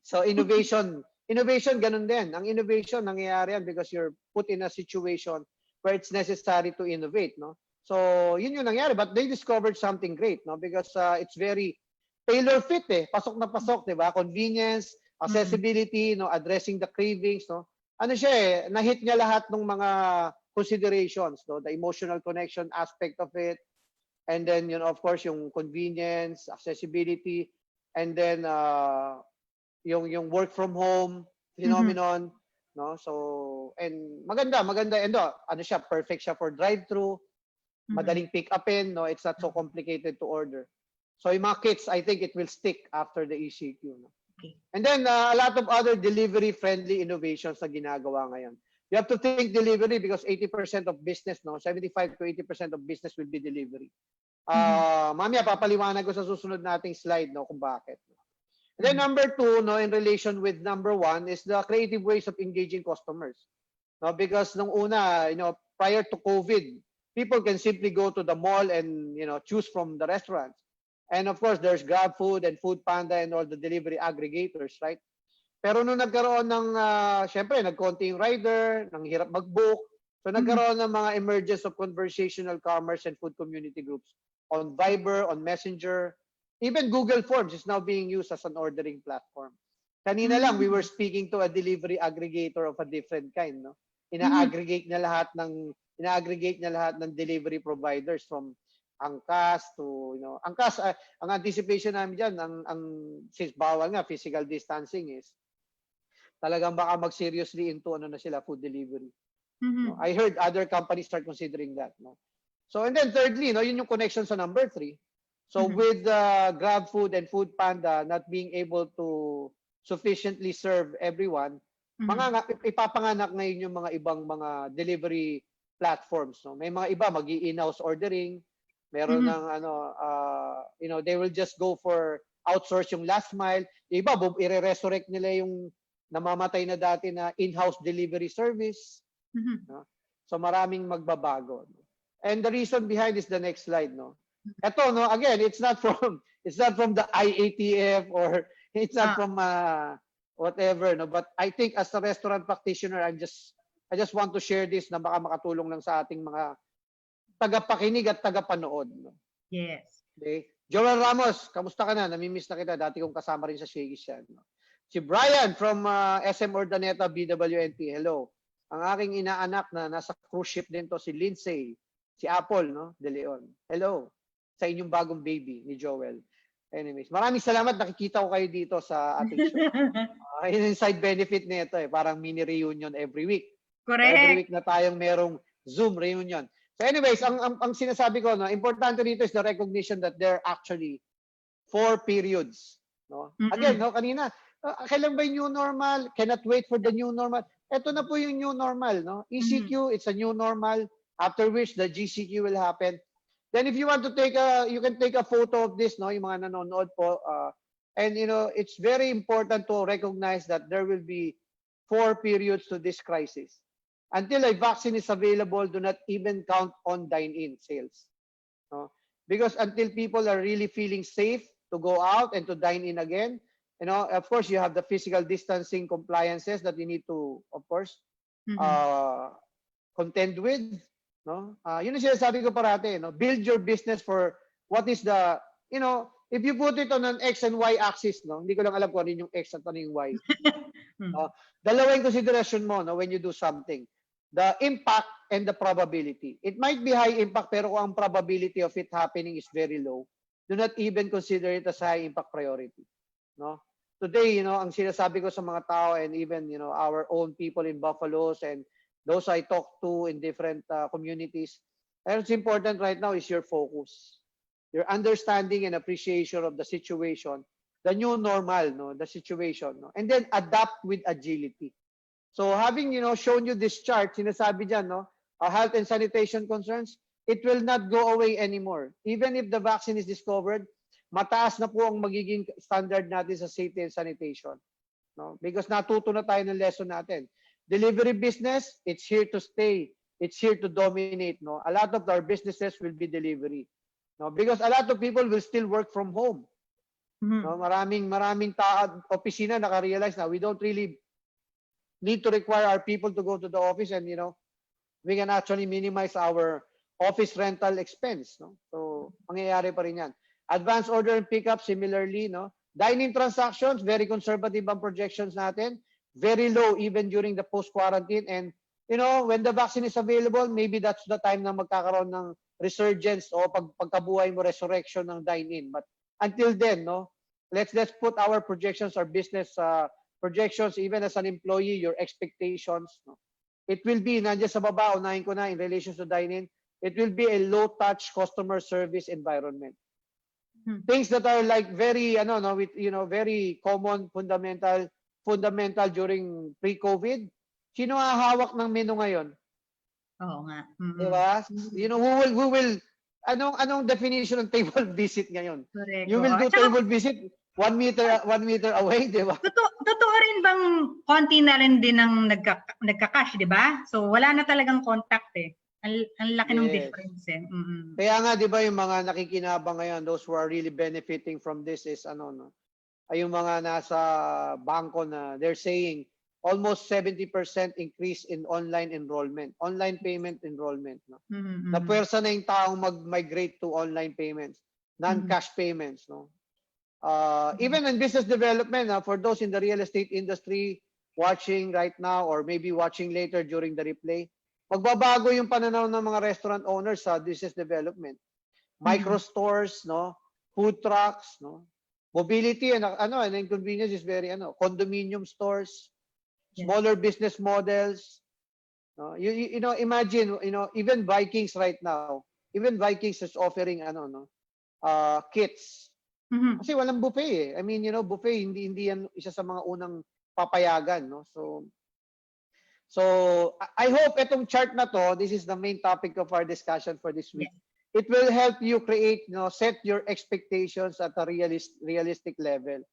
So innovation, ganun din. Ang innovation, nangyayari yan because you're put in a situation where it's necessary to innovate. No? So yun yung nangyari. But they discovered something great, no? Because it's very tailor-fit Pasok na pasok, di ba? Convenience, accessibility, no? Addressing the cravings, no? Siya na-hit niya lahat ng mga considerations, no? The emotional connection aspect of it, and then of course yung convenience, accessibility, and then yung work from home phenomenon, no? So and maganda and siya, perfect siya for drive-thru, madaling pick upin, no? It's not so complicated to order. So yung mga kits, I think it will stick after the ECQ, no? Okay. And then a lot of other delivery-friendly innovations na ginagawa ngayon. You have to think delivery because 80% of business, 75 to 80% of business will be delivery. Mamaya papaliwanag ko sa susunod nating slide, kung bakit. And then number two, in relation with number one, is the creative ways of engaging customers. Because nung una, prior to COVID, people can simply go to the mall and choose from the restaurants. And of course, there's GrabFood and Foodpanda and all the delivery aggregators, right? Pero nung nagkaroon ng, syempre, nagkonti yung rider, nang hirap mag-book. So nagkaroon ng mga emergence of conversational commerce and food community groups on Viber, on Messenger. Even Google Forms is now being used as an ordering platform. Kanina lang, we were speaking to a delivery aggregator of a different kind, no? Ina-aggregate niya lahat ng delivery providers from angkas to, angkas, ang anticipation namin dyan, since bawal nga, physical distancing is, talagang baka mag-seriously into na sila, food delivery. No? I heard other companies start considering that. No? So, and then thirdly, yun yung connection sa number 3. So, with GrabFood and Foodpanda not being able to sufficiently serve everyone, ipapanganak ngayon yung mga ibang mga delivery platforms. No? May mga iba mag-i-in-house ordering, meron ng they will just go for outsource yung last mile. Yung iba, i-resurrect nila yung namamatay na dati na in-house delivery service. No? So maraming magbabago. No? And the reason behind is the next slide. No? Ito, again, it's not from the IATF or it's not from whatever. No? But I think as a restaurant practitioner, I just want to share this na baka makatulong lang sa ating mga tagapakinig at tagapanood. No? Yes. Okay. Joel Ramos, kamusta ka na? Namimiss na kita. Dati kong kasama rin sa Shakey's yan. No? Si Brian from SM Ordaneta, BWNP. Hello. Ang aking inaanak na nasa cruise ship din to, si Lindsay. Si Apple, no? De Leon. Hello. Sa inyong bagong baby ni Joel. Anyways, maraming salamat. Nakikita ko kayo dito sa ating show. Ayun yung side benefit nito eh. Parang mini reunion every week. So every Correct. week na tayong merong Zoom reunion. So anyways, ang sinasabi ko, no, importante dito is the recognition that there are actually 4 periods. No? Again, no, kanina, kailan ba yung new normal? Cannot wait for the new normal. Ito na po yung new normal. No? ECQ, it's a new normal, after which the GCQ will happen. Then if you want to take you can take a photo of this, no, yung mga nanonood po. And it's very important to recognize that there will be 4 periods to this crisis. Until a vaccine is available, do not even count on dine-in sales. No? Because until people are really feeling safe to go out and to dine in again, of course, you have the physical distancing compliances that you need to, of course, contend with. No? Yun ang sinasabi ko parati, build your business for what is the, if you put it on an X and Y axis, hindi ko lang alam kung ano yung X at ano yung Y. Dalawa yung consideration mo when you do something. The impact and the probability. It might be high impact, pero kung ang probability of it happening is very low, do not even consider it as high impact priority. No? Today, ang sinasabi ko sa mga tao and even, our own people in Buffalo's and those I talk to in different communities, and what's important right now is your focus, your understanding and appreciation of the situation, the new normal, the situation, and then adapt with agility. So having, shown you this chart, sinasabi dyan, health and sanitation concerns, it will not go away anymore. Even if the vaccine is discovered, mataas na po ang magiging standard natin sa safety and sanitation. No? Because natuto na tayo ng lesson natin. Delivery business, it's here to stay. It's here to dominate. No? A lot of our businesses will be delivery. No? Because a lot of people will still work from home. No? Maraming opisina naka-realize na we don't really need to require our people to go to the office, and we can actually minimize our office rental expense. No? So mangyayari pa rin yan. Advance order and pickup, similarly. No? Dine-in transactions, very conservative ang projections natin. Very low even during the post-quarantine. And when the vaccine is available, maybe that's the time na magkakaroon ng resurgence o pagkabuhay mo, resurrection ng dine-in. But until then, let's put our projections, our business projections, even as an employee, your expectations. It will be, nandiyan sa baba, unahin ko na in relation to dine-in, it will be a low-touch customer service environment. Things that are like very, very common, fundamental during pre-COVID. Sino hahawak ng menu ngayon? Oo nga. Diba? Who will, anong definition ng table visit ngayon? Correct. You will do table visit 1 meter away, di ba? Totoo rin bang konti na rin din ang nagka-cash, di ba? So wala na talagang contact eh. Ang laki ng difference eh. Kaya nga, di ba, yung mga nakikinabang ngayon, those who are really benefiting from this is, ay yung mga nasa bangko na they're saying almost 70% increase in online enrollment, online payment enrollment. No? Napwersa na yung taong mag-migrate to online payments, non-cash payments. No? Even in business development, for those in the real estate industry watching right now or maybe watching later during the replay, magbabago yung pananaw ng mga restaurant owners sa business development. Micro stores, food trucks, mobility and inconvenience is very condominium stores, smaller business models. Imagine, even Vikings right now, Vikings is offering kits. Kasi walang buffet eh. I mean, buffet hindi yan isa sa mga unang papayagan, So I hope itong chart na to, this is the main topic of our discussion for this week. It will help you create, set your expectations at a realistic level.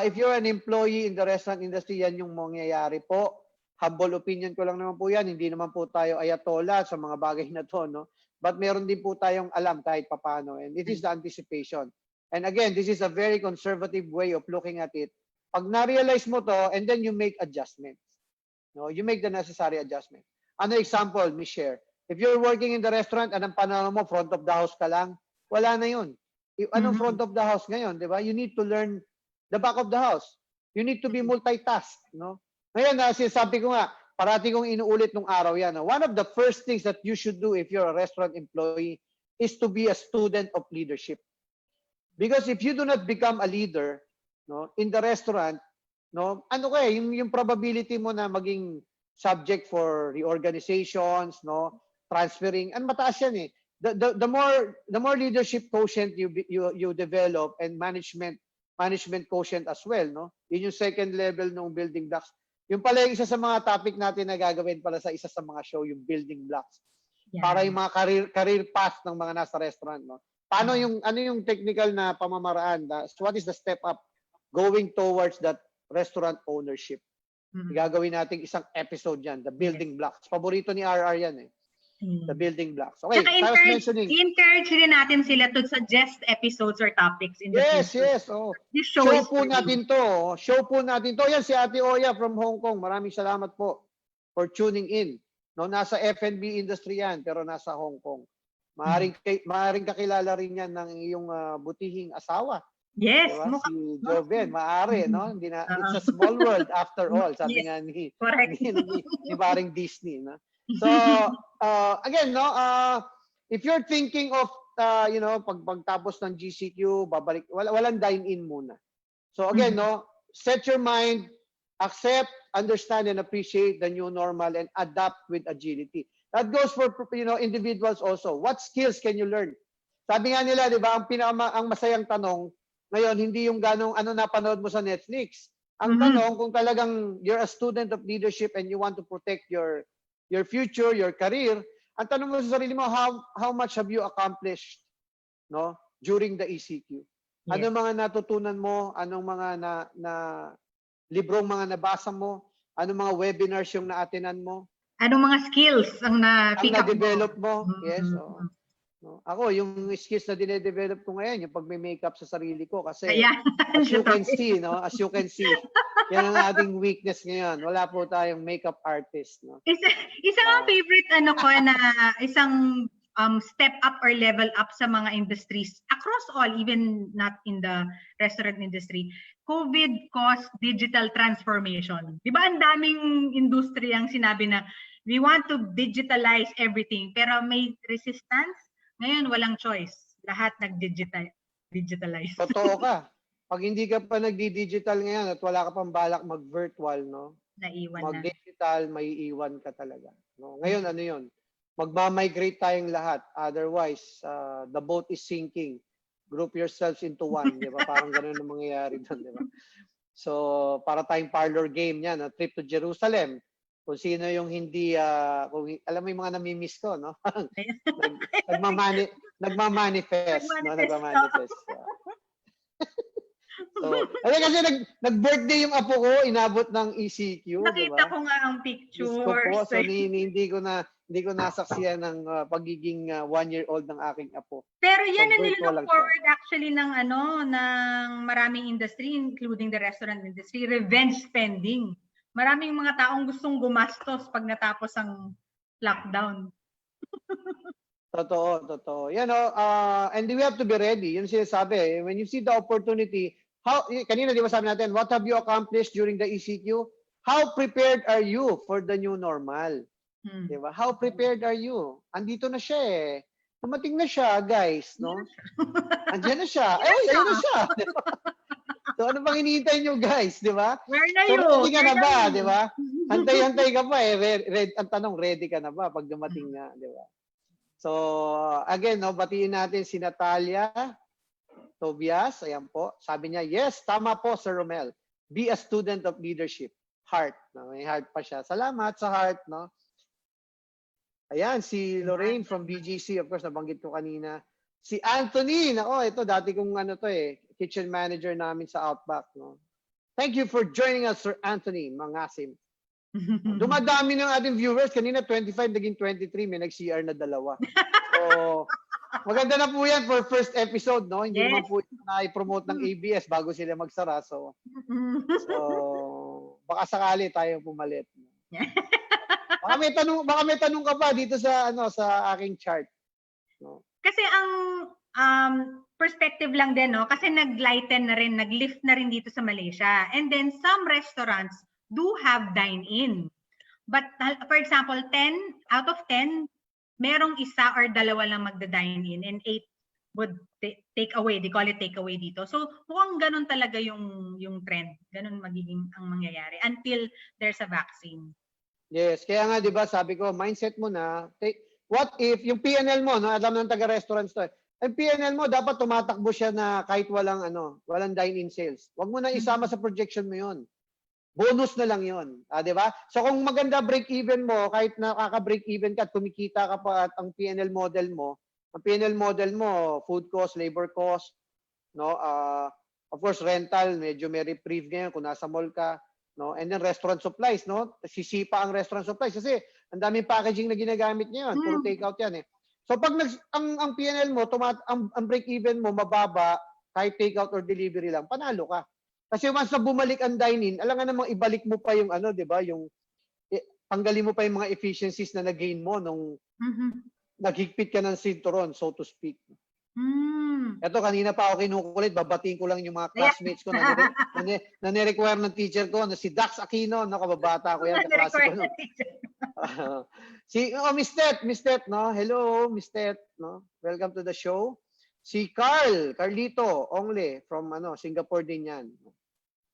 If you're an employee in the restaurant industry, yan yung mangyayari po. Humble opinion ko lang naman po yan. Hindi naman po tayo ayatollah sa mga bagay na to, But meron din po tayong alam kahit papano. And it is the anticipation. And again, this is a very conservative way of looking at it. Pag na-realize mo to, and then you make adjustments. You make the necessary adjustment. Ano example, me share. If you're working in the restaurant, anong pananaw mo, front of the house ka lang, wala na yun. Anong front of the house ngayon, di ba? You need to learn the back of the house. You need to be multitask, Ngayon, sinasabi ko nga, parati kong inuulit nung araw yan. One of the first things that you should do if you're a restaurant employee is to be a student of leadership. Because if you do not become a leader, in the restaurant, no? Ano ka yung probability mo na maging subject for reorganizations, no? Transferring, and mataas yan eh. The more leadership quotient you develop, and management quotient as well, no? Yun yung second level ng building blocks. Yung pala yung isa sa mga topic natin na gagawin pala sa isa sa mga show, yung building blocks. Yeah. Para yung mga career path ng mga nasa restaurant, no? Paano yung ano yung technical na pamamaraan? What is the step up going towards that restaurant ownership? Gagawin natin isang episode yan, the building blocks. Paborito ni RR yan eh. The building blocks. Okay, saka encourage rin natin sila to suggest episodes or topics in the future. Yes. Oh. Show po natin to. Yan si Ate Oya from Hong Kong. Maraming salamat po for tuning in. No, nasa F&B industry yan, pero nasa Hong Kong. Maaring kakilala rin yan ng iyong butihing asawa. Yes, diba? Si Joven, maaari, no? Hindi na, it's a small world after all, sabi nga ni paring Disney, no? So, again, no, if you're thinking of, pagtapos ng GCQ, babalik, walang dine-in muna. So, again, no, set your mind, accept, understand, and appreciate the new normal, and adapt with agility. That goes for, individuals also. What skills can you learn? Sabi nga nila, di ba, ang masayang tanong, ngayon, hindi yung ganong ano napanood mo sa Netflix. Ang tanong, kung talagang you're a student of leadership and you want to protect your future, your career, ang tanong mo sa sarili mo, how much have you accomplished, no, during the ECQ? Yes. Anong mga natutunan mo? Anong mga na librong mga nabasa mo? Anong mga webinars yung na-attenan mo? Anong mga skills ang na-develop mo? Yes. No? Ako, yung skills na dine-develop ko ngayon, yung pag-makeup sa sarili ko. Kasi, as you can see, yan ang ating weakness ngayon. Wala po tayong makeup artist. No? Isa ang favorite na isang step up or level up sa mga industries across all, even not in the restaurant industry. COVID caused digital transformation. Di ba ang daming industry ang sinabi na we want to digitalize everything, pero may resistance? Ngayon, walang choice. Lahat nag-digitalize. Totoo ka. Pag hindi ka pa nagdi-digital ngayon at wala ka pang balak mag-virtual, no? Mag-digital, may iwan ka talaga. No? Ngayon, ano yun? Magmamigrate tayong lahat. Otherwise, the boat is sinking. Group yourselves into one. Di ba? Parang ganun ang mangyayari doon. Di ba? So, para tayong parlor game yan. A trip to Jerusalem. Kung sino yung hindi, alam mo yung mga namimiss ko, no? Nagmamanifest. No? Nagmamanifest. So, kasi nag-birthday yung apo ko, inabot ng ECQ. Nakita ko nga ang pictures. So, hindi ko nasaksiyan ng pagiging 1-year-old ng aking apo. Pero yan ang nilook forward actually ng maraming industry, including the restaurant industry, revenge spending. Maraming mga taong gustong gumastos pag natapos ang lockdown. Totoo. Yan, and we have to be ready. Yun sinasabi. When you see the opportunity, kanina di ba sabi natin, what have you accomplished during the ECQ? How prepared are you for the new normal? Di ba? How prepared are you? Andito na siya eh. Tumating na siya, guys, no? Andiyan na siya. Ayun na siya. So ano bang hinihintay nyo, guys, di ba? Where na you? Ready ka na ba, di ba? Hantay ka pa eh. Ang tanong, ready ka na ba pag dumating na, di ba? So, again, no, batiin natin si Natalia Tobias. Ayan po. Sabi niya, yes, tama po, Sir Romel. Be a student of leadership. Heart. No? May heart pa siya. Salamat sa heart, no? Ayan, si Lorraine from BGC. Of course, nabanggit ko kanina. Si Anthony. Ito, dati kong kitchen manager namin sa Outback. No? Thank you for joining us, Sir Anthony Mangasim. Dumadami ng ating viewers. Kanina 25, naging 23. May nag-CR na 2. So, maganda na po yan for first episode. No? Hindi naman po na-promote ng ABS bago sila magsara. So baka sakali tayong pumalit. Baka may tanong ka pa dito sa sa aking chart. No? Kasi ang perspective lang din, no? Kasi nag-lighten na rin, nag-lift na rin dito sa Malaysia. And then some restaurants do have dine-in. But for example, 10 out of 10, merong isa or dalawa lang magda-dine-in and 8 would take away. They call it take away dito. So mukhang ganun talaga yung trend. Ganun magiging ang mangyayari until there's a vaccine. Yes, kaya nga 'di ba sabi ko, mindset mo na, what if yung PNL mo, no, alam ng taga-restaurants to. Ang PNL mo dapat tumatakbo siya na kahit walang dine-in sales. Huwag mo na isama sa projection mo 'yon. Bonus na lang 'yon, 'di ba? So kung maganda break even mo, kahit nakaka-break even ka, kumikita ka pa at ang PNL model mo, food cost, labor cost, no? Of course rental, medyo may reprieve ngayon kung nasa mall ka, no? And then restaurant supplies, no? Sisipa ang restaurant supplies kasi ang daming packaging na ginagamit ngayon, puro takeout 'yan eh. So pag ang PNL mo, ang break even mo mababa, kahit takeout or delivery lang, panalo ka. Kasi once na bumalik ang dine-in, alam nga namang ibalik mo pa yung 'di ba, yung tanggalin mo pa yung mga efficiencies na na-gain mo nung naghigpit ka ng sinturon, so to speak. Ito, kanina pa ako kinukulit, babatiin ko lang yung mga classmates ko na nire-require ng teacher ko, na si Dax Aquino, kababata ko yan, kaklase ko. Miss Tet, no? Hello, Miss Tet, no? Welcome to the show. Si Carlito Ongle, from Singapore din yan.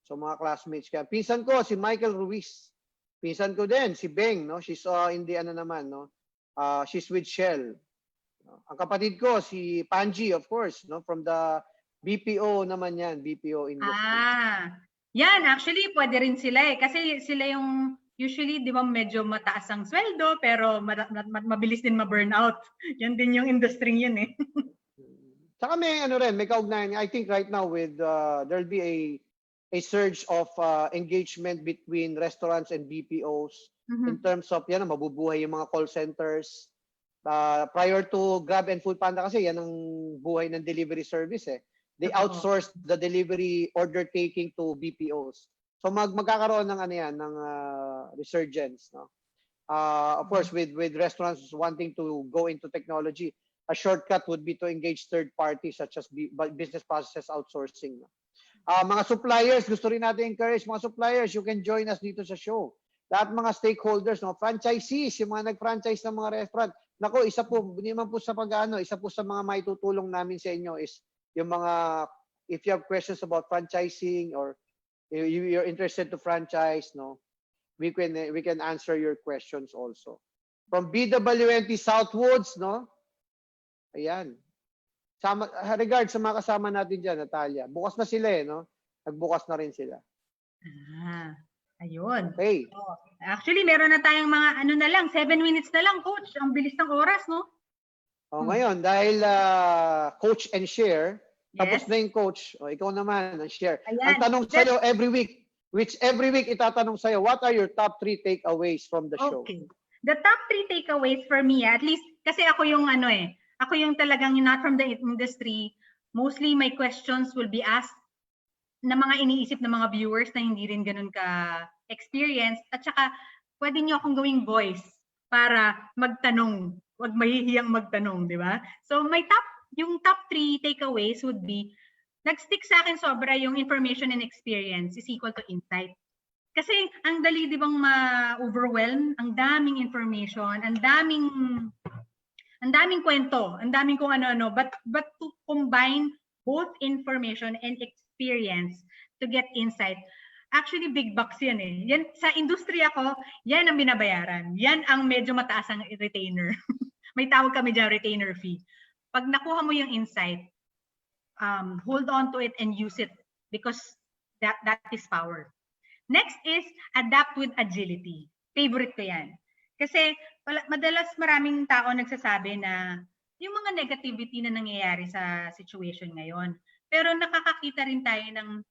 So mga classmates ka. Pinsan ko, si Michael Ruiz. Pinsan ko din, si Beng, no? She's in the naman, no? She's with Shell. Ang kapatid ko si Panji, of course, no, from the BPO naman yan, BPO industry. Yan actually pwede rin sila kasi sila yung usually 'di ba medyo mataas ang sweldo pero mabilis din ma-burnout. Yan din yung industry yun eh. Saka may may kaugnayan. I think right now with there'll be a surge of engagement between restaurants and BPOs in terms of mabubuhay yung mga call centers. Prior to Grab and Foodpanda kasi yan ang buhay ng delivery service eh. They outsourced the delivery order taking to BPOs. So magkakaroon ng ng resurgence, no? Of course with restaurants wanting to go into technology, a shortcut would be to engage third parties such as business process outsourcing. No? Mga suppliers, gusto rin natin encourage mga suppliers, you can join us dito sa show. Lahat mga stakeholders, no, franchisees, yung mga nag-franchise ng mga restaurant. Nako, isa po, hindi man po sa isa po sa mga maitutulong namin sa inyo is yung mga, if you have questions about franchising or you're interested to franchise, no, we can answer your questions also. From BWNT Southwoods, no, ayan. Regards sa mga kasama natin dyan, Natalia. Bukas na sila no? Nagbukas na rin sila. Ayun. Okay. So, actually, meron na tayong mga na lang, 7 minutes na lang, Coach. Ang bilis ng oras, no? Ngayon, dahil coach and share, tapos na yung coach, ikaw naman ang share. Ayan. Ang tanong sa'yo every week, itatanong sa'yo, what are your top 3 takeaways from the show? Okay. The top 3 takeaways for me, at least, kasi ako yung ako yung talagang not from the industry, mostly my questions will be asked na mga iniisip ng mga viewers na hindi rin ganun ka-experience. At saka, pwede nyo akong gawing voice para magtanong. Huwag mahihiyang magtanong, di ba? So, yung top 3 takeaways would be, nag-stick sa akin sobra yung information and experience is equal to insight. Kasi, ang dali di bang ma-overwhelm? Ang daming information, ang daming kwento, ang daming kung ano-ano. But to combine both information and experience to get insight. Actually, big bucks yan eh. Yan, sa industriya ko, yan ang binabayaran. Yan ang medyo mataas ang retainer. May tawag kami dyan, retainer fee. Pag nakuha mo yung insight, hold on to it and use it because that is power. Next is adapt with agility. Favorite ko yan. Kasi madalas maraming tao nagsasabi na yung mga negativity na nangyayari sa situation ngayon. Pero nakakakita rin tayo ng,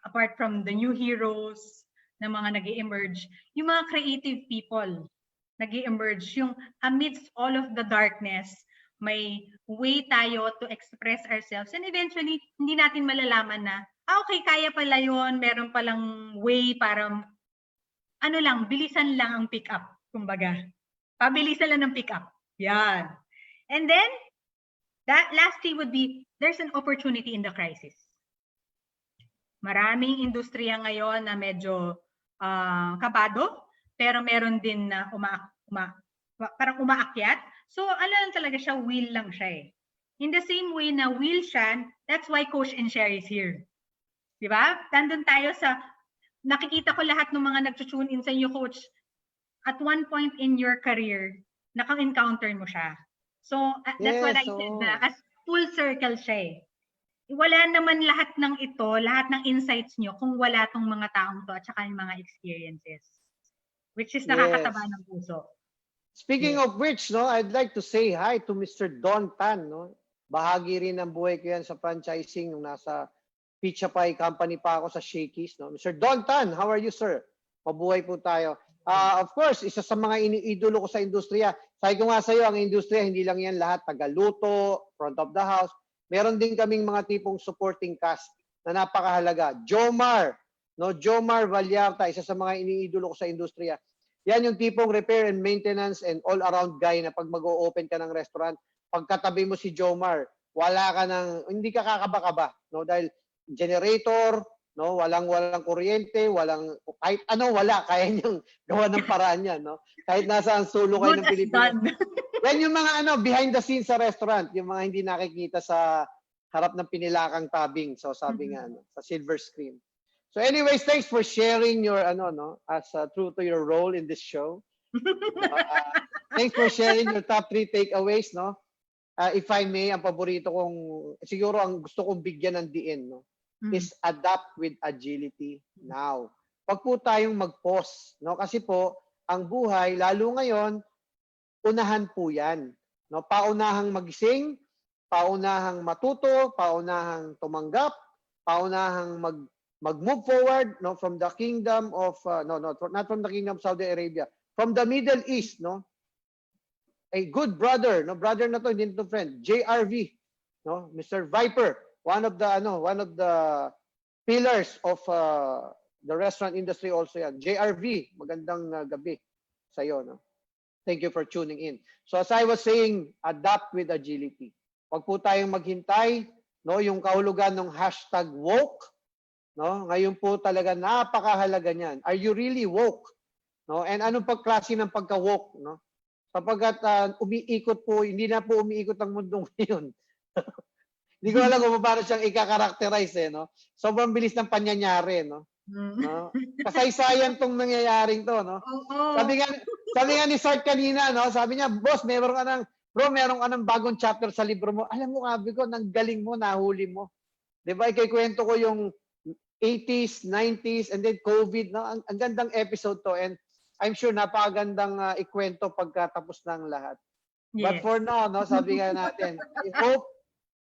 apart from the new heroes na mga nag-emerge, yung mga creative people nag-emerge. Yung amidst all of the darkness, may way tayo to express ourselves. And eventually, hindi natin malalaman na, okay, kaya pala yun, meron palang way para, bilisan lang ang pick up, kumbaga. Pabilisan lang ng pick up. Yan. And then, that lastly would be, there's an opportunity in the crisis. Maraming industriya ngayon na medyo kabado, pero meron din na parang umaakyat. So, lang talaga siya, will lang siya eh. In the same way na will siya, that's why Coach and Share is here. Di ba? Nandun tayo sa, nakikita ko lahat ng mga nag-tune in sa inyo, Coach. At one point in your career, naka-encounter mo siya. So, that's what I said na as full circle siya eh. Wala naman lahat ng ito, lahat ng insights nyo kung wala tong mga taong to at saka yung mga experiences. Which is nakakataba ng puso. Speaking of which, no, I'd like to say hi to Mr. Don Tan, no. Bahagi rin ng buhay ko yan sa franchising nung nasa Pizza Pie Company pa ako sa Shakey's, no. Mr. Don Tan, how are you, sir? Mabuhay po tayo. Of course, isa sa mga iniidolo ko sa industriya. Sabi ko nga sa iyo, ang industriya hindi lang yan lahat tagaluto, front of the house. Meron din kaming mga tipong supporting cast na napakahalaga. Jomar, no, Jomar Vallarta, isa sa mga iniidolo ko sa industriya. Yan yung tipong repair and maintenance and all-around guy na pag mag-o-open ka ng restaurant, pagkatabi mo si Jomar, wala ka hindi ka kakaba-kaba, no, dahil generator, no, walang kuryente, kahit ano, wala, kaya niyang gawa ng paraan yan, no, kahit nasaan sulo kayo ng Pilipinas. Yan yung mga behind the scenes sa restaurant, yung mga hindi nakikita sa harap ng pinilakang tabing, so sabi nga sa silver screen. So anyways, thanks for sharing your as true to your role in this show. Thanks for sharing your top 3 takeaways, no. If I may, ang paborito kong, siguro ang gusto kong bigyan ng diin, no, is adapt with agility now. Wag po tayong mag-pause, no, kasi po ang buhay lalo ngayon, unahan po 'yan, no. Paunahang magising, paunahang matuto, paunahang tumanggap, paunahang mag-move forward, no, from the kingdom of not from the kingdom of Saudi Arabia, from the Middle East, no. A good brother, no, brother na to, hindi to friend, JRV, no, Mr. Viper, one of the pillars of the restaurant industry also yan. JRV, magandang gabi sa iyo, no. Thank you for tuning in. So as I was saying, adapt with agility. Wag po tayong maghintay, no, yung kahulugan ng #woke, no. Ngayon po talaga napakahalaga niyan. Are you really woke? No? And anong pagklase ng pagka-woke, no? Sapagkat umiikot po, hindi na po umiikot ang mundo ngayon. Hindi ko alam kung paano siyang i-characterize no. Sobrang bilis ng pangyayari, no. No? Kasaysayan tong nangyayaring to, no. Sabi nga ni Sart kanina, no, sabi niya, boss, meron ka ng bagong chapter sa libro mo. Alam mo, sabi ko, nang galing mo, nahuli mo. 'Di ba? Ikikwento ko yung 80s, 90s, and then COVID, no. Ang gandang episode to, and I'm sure napakagandang ikwento pagkatapos ng lahat. Yes. But for now, no, sabi nga natin, I hope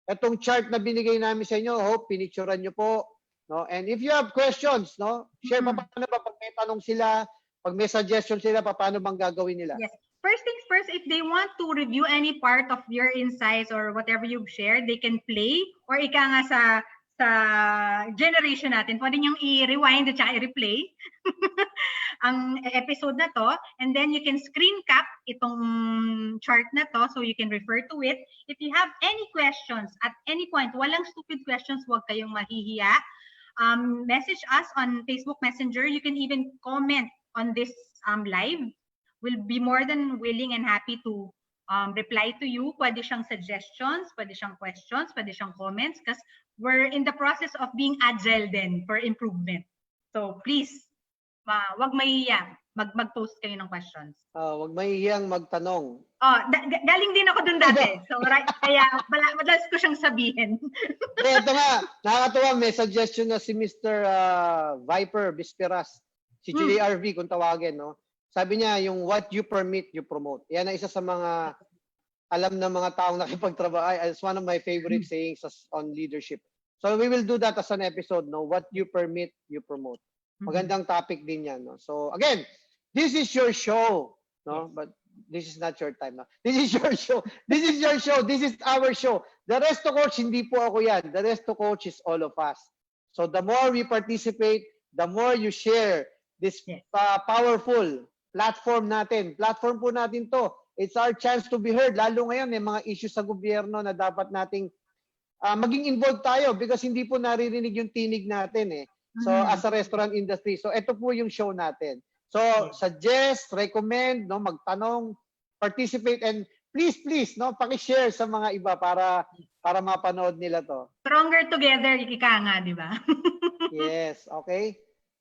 itong chart na binigay namin sa inyo, hope pinicturean nyo po, no? And if you have questions, no, share pa paano ba pag may tanong sila, pag may suggestion sila, paano bang gagawin nila? Yes. First things first, if they want to review any part of your insights or whatever you've shared, they can play, or ika nga sa generation natin, pwede niyong i-rewind at saka i-replay ang episode na to, and then you can screen cap itong chart na to so you can refer to it. If you have any questions at any point, walang stupid questions, huwag kayong mahihiya. Message us on Facebook Messenger. You can even comment on this live. We'll be more than willing and happy to reply to you. Pwede siyang suggestions, pwede siyang questions, pwede siyang comments, because we're in the process of being agile then for improvement. So please, wag mahihiya. Mag-post kayo ng questions. Wag mahihiyang magtanong. Galing din ako dun dati. So kaya madalas ko siyang sabihin. Ito nga, nakakatuwa, may suggestion na si Mr. Viper Bisperas, si JRV kung tawagin, no. Sabi niya, yung what you permit, you promote. Yan na isa sa mga alam ng mga taong nakipagtrabaho. It's one of my favorite sayings on leadership. So we will do that as an episode, no? What you permit, you promote. Magandang topic din yan, no? So again, this is your show, no? But this is not your time, no? This is your show. This is your show. This is our show. The Resto Coach, hindi po ako yan. The Resto Coach is all of us. So the more we participate, the more you share this powerful platform natin. Platform po natin to. It's our chance to be heard. Lalo ngayon, may mga issues sa gobyerno na dapat nating maging involved tayo because hindi po naririnig yung tinig natin eh. So, as a restaurant industry. So, ito po yung show natin. So, suggest, recommend, no, magtanong, participate, and please, no, paki-share sa mga iba para mapanood nila to. Stronger together, ika nga, di ba? Yes, okay.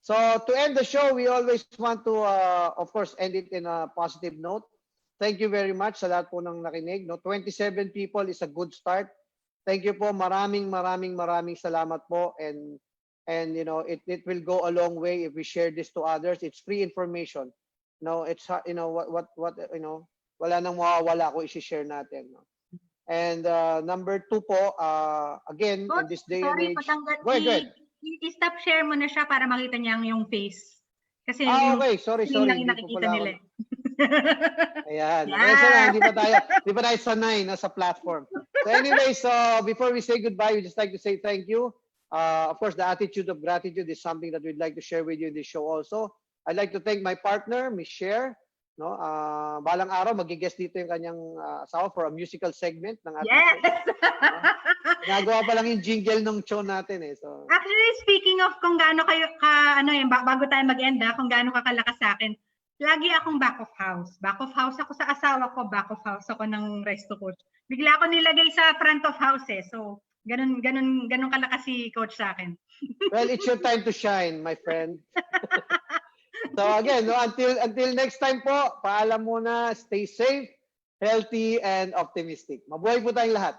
So to end the show, we always want to, of course, end it in a positive note. Thank you very much sa lahat po ng nakinig. No, 27 people is a good start. Thank you po. Maraming salamat po. And you know, it will go a long way if we share this to others. It's free information. No, it's you know what you know, wala nang mawawala kung i-share natin. No? And number 2 po, again, in this day and age. Go ahead. I-stop share mo na siya para makita niya yung face. Kasi okay, sorry. Hindi nakikita nila. Ayan. Yeah. So, hindi pa tayo sanay na sa platform. So anyway, so before we say goodbye, we just like to say thank you. Of course, the attitude of gratitude is something that we'd like to share with you in this show also. I'd like to thank my partner, Miss Cher. No, balang araw magigest dito yung kanyang asawa for a musical segment ng ating show. Nagawa pa lang yung jingle ng show natin eh. So actually, speaking of kung gaano kayo bago tayo mag-end kung gaano ka kalakas sa akin, lagi akong back of house. Back of house ako sa asawa ko, back of house ako ng Resto coach. Bigla ako nilagay sa front of house eh. So ganun kalakas si coach sa akin. Well, it's your time to shine, my friend. So again, no, until next time po, paalam muna, stay safe, healthy, and optimistic. Mabuhay po tayong lahat.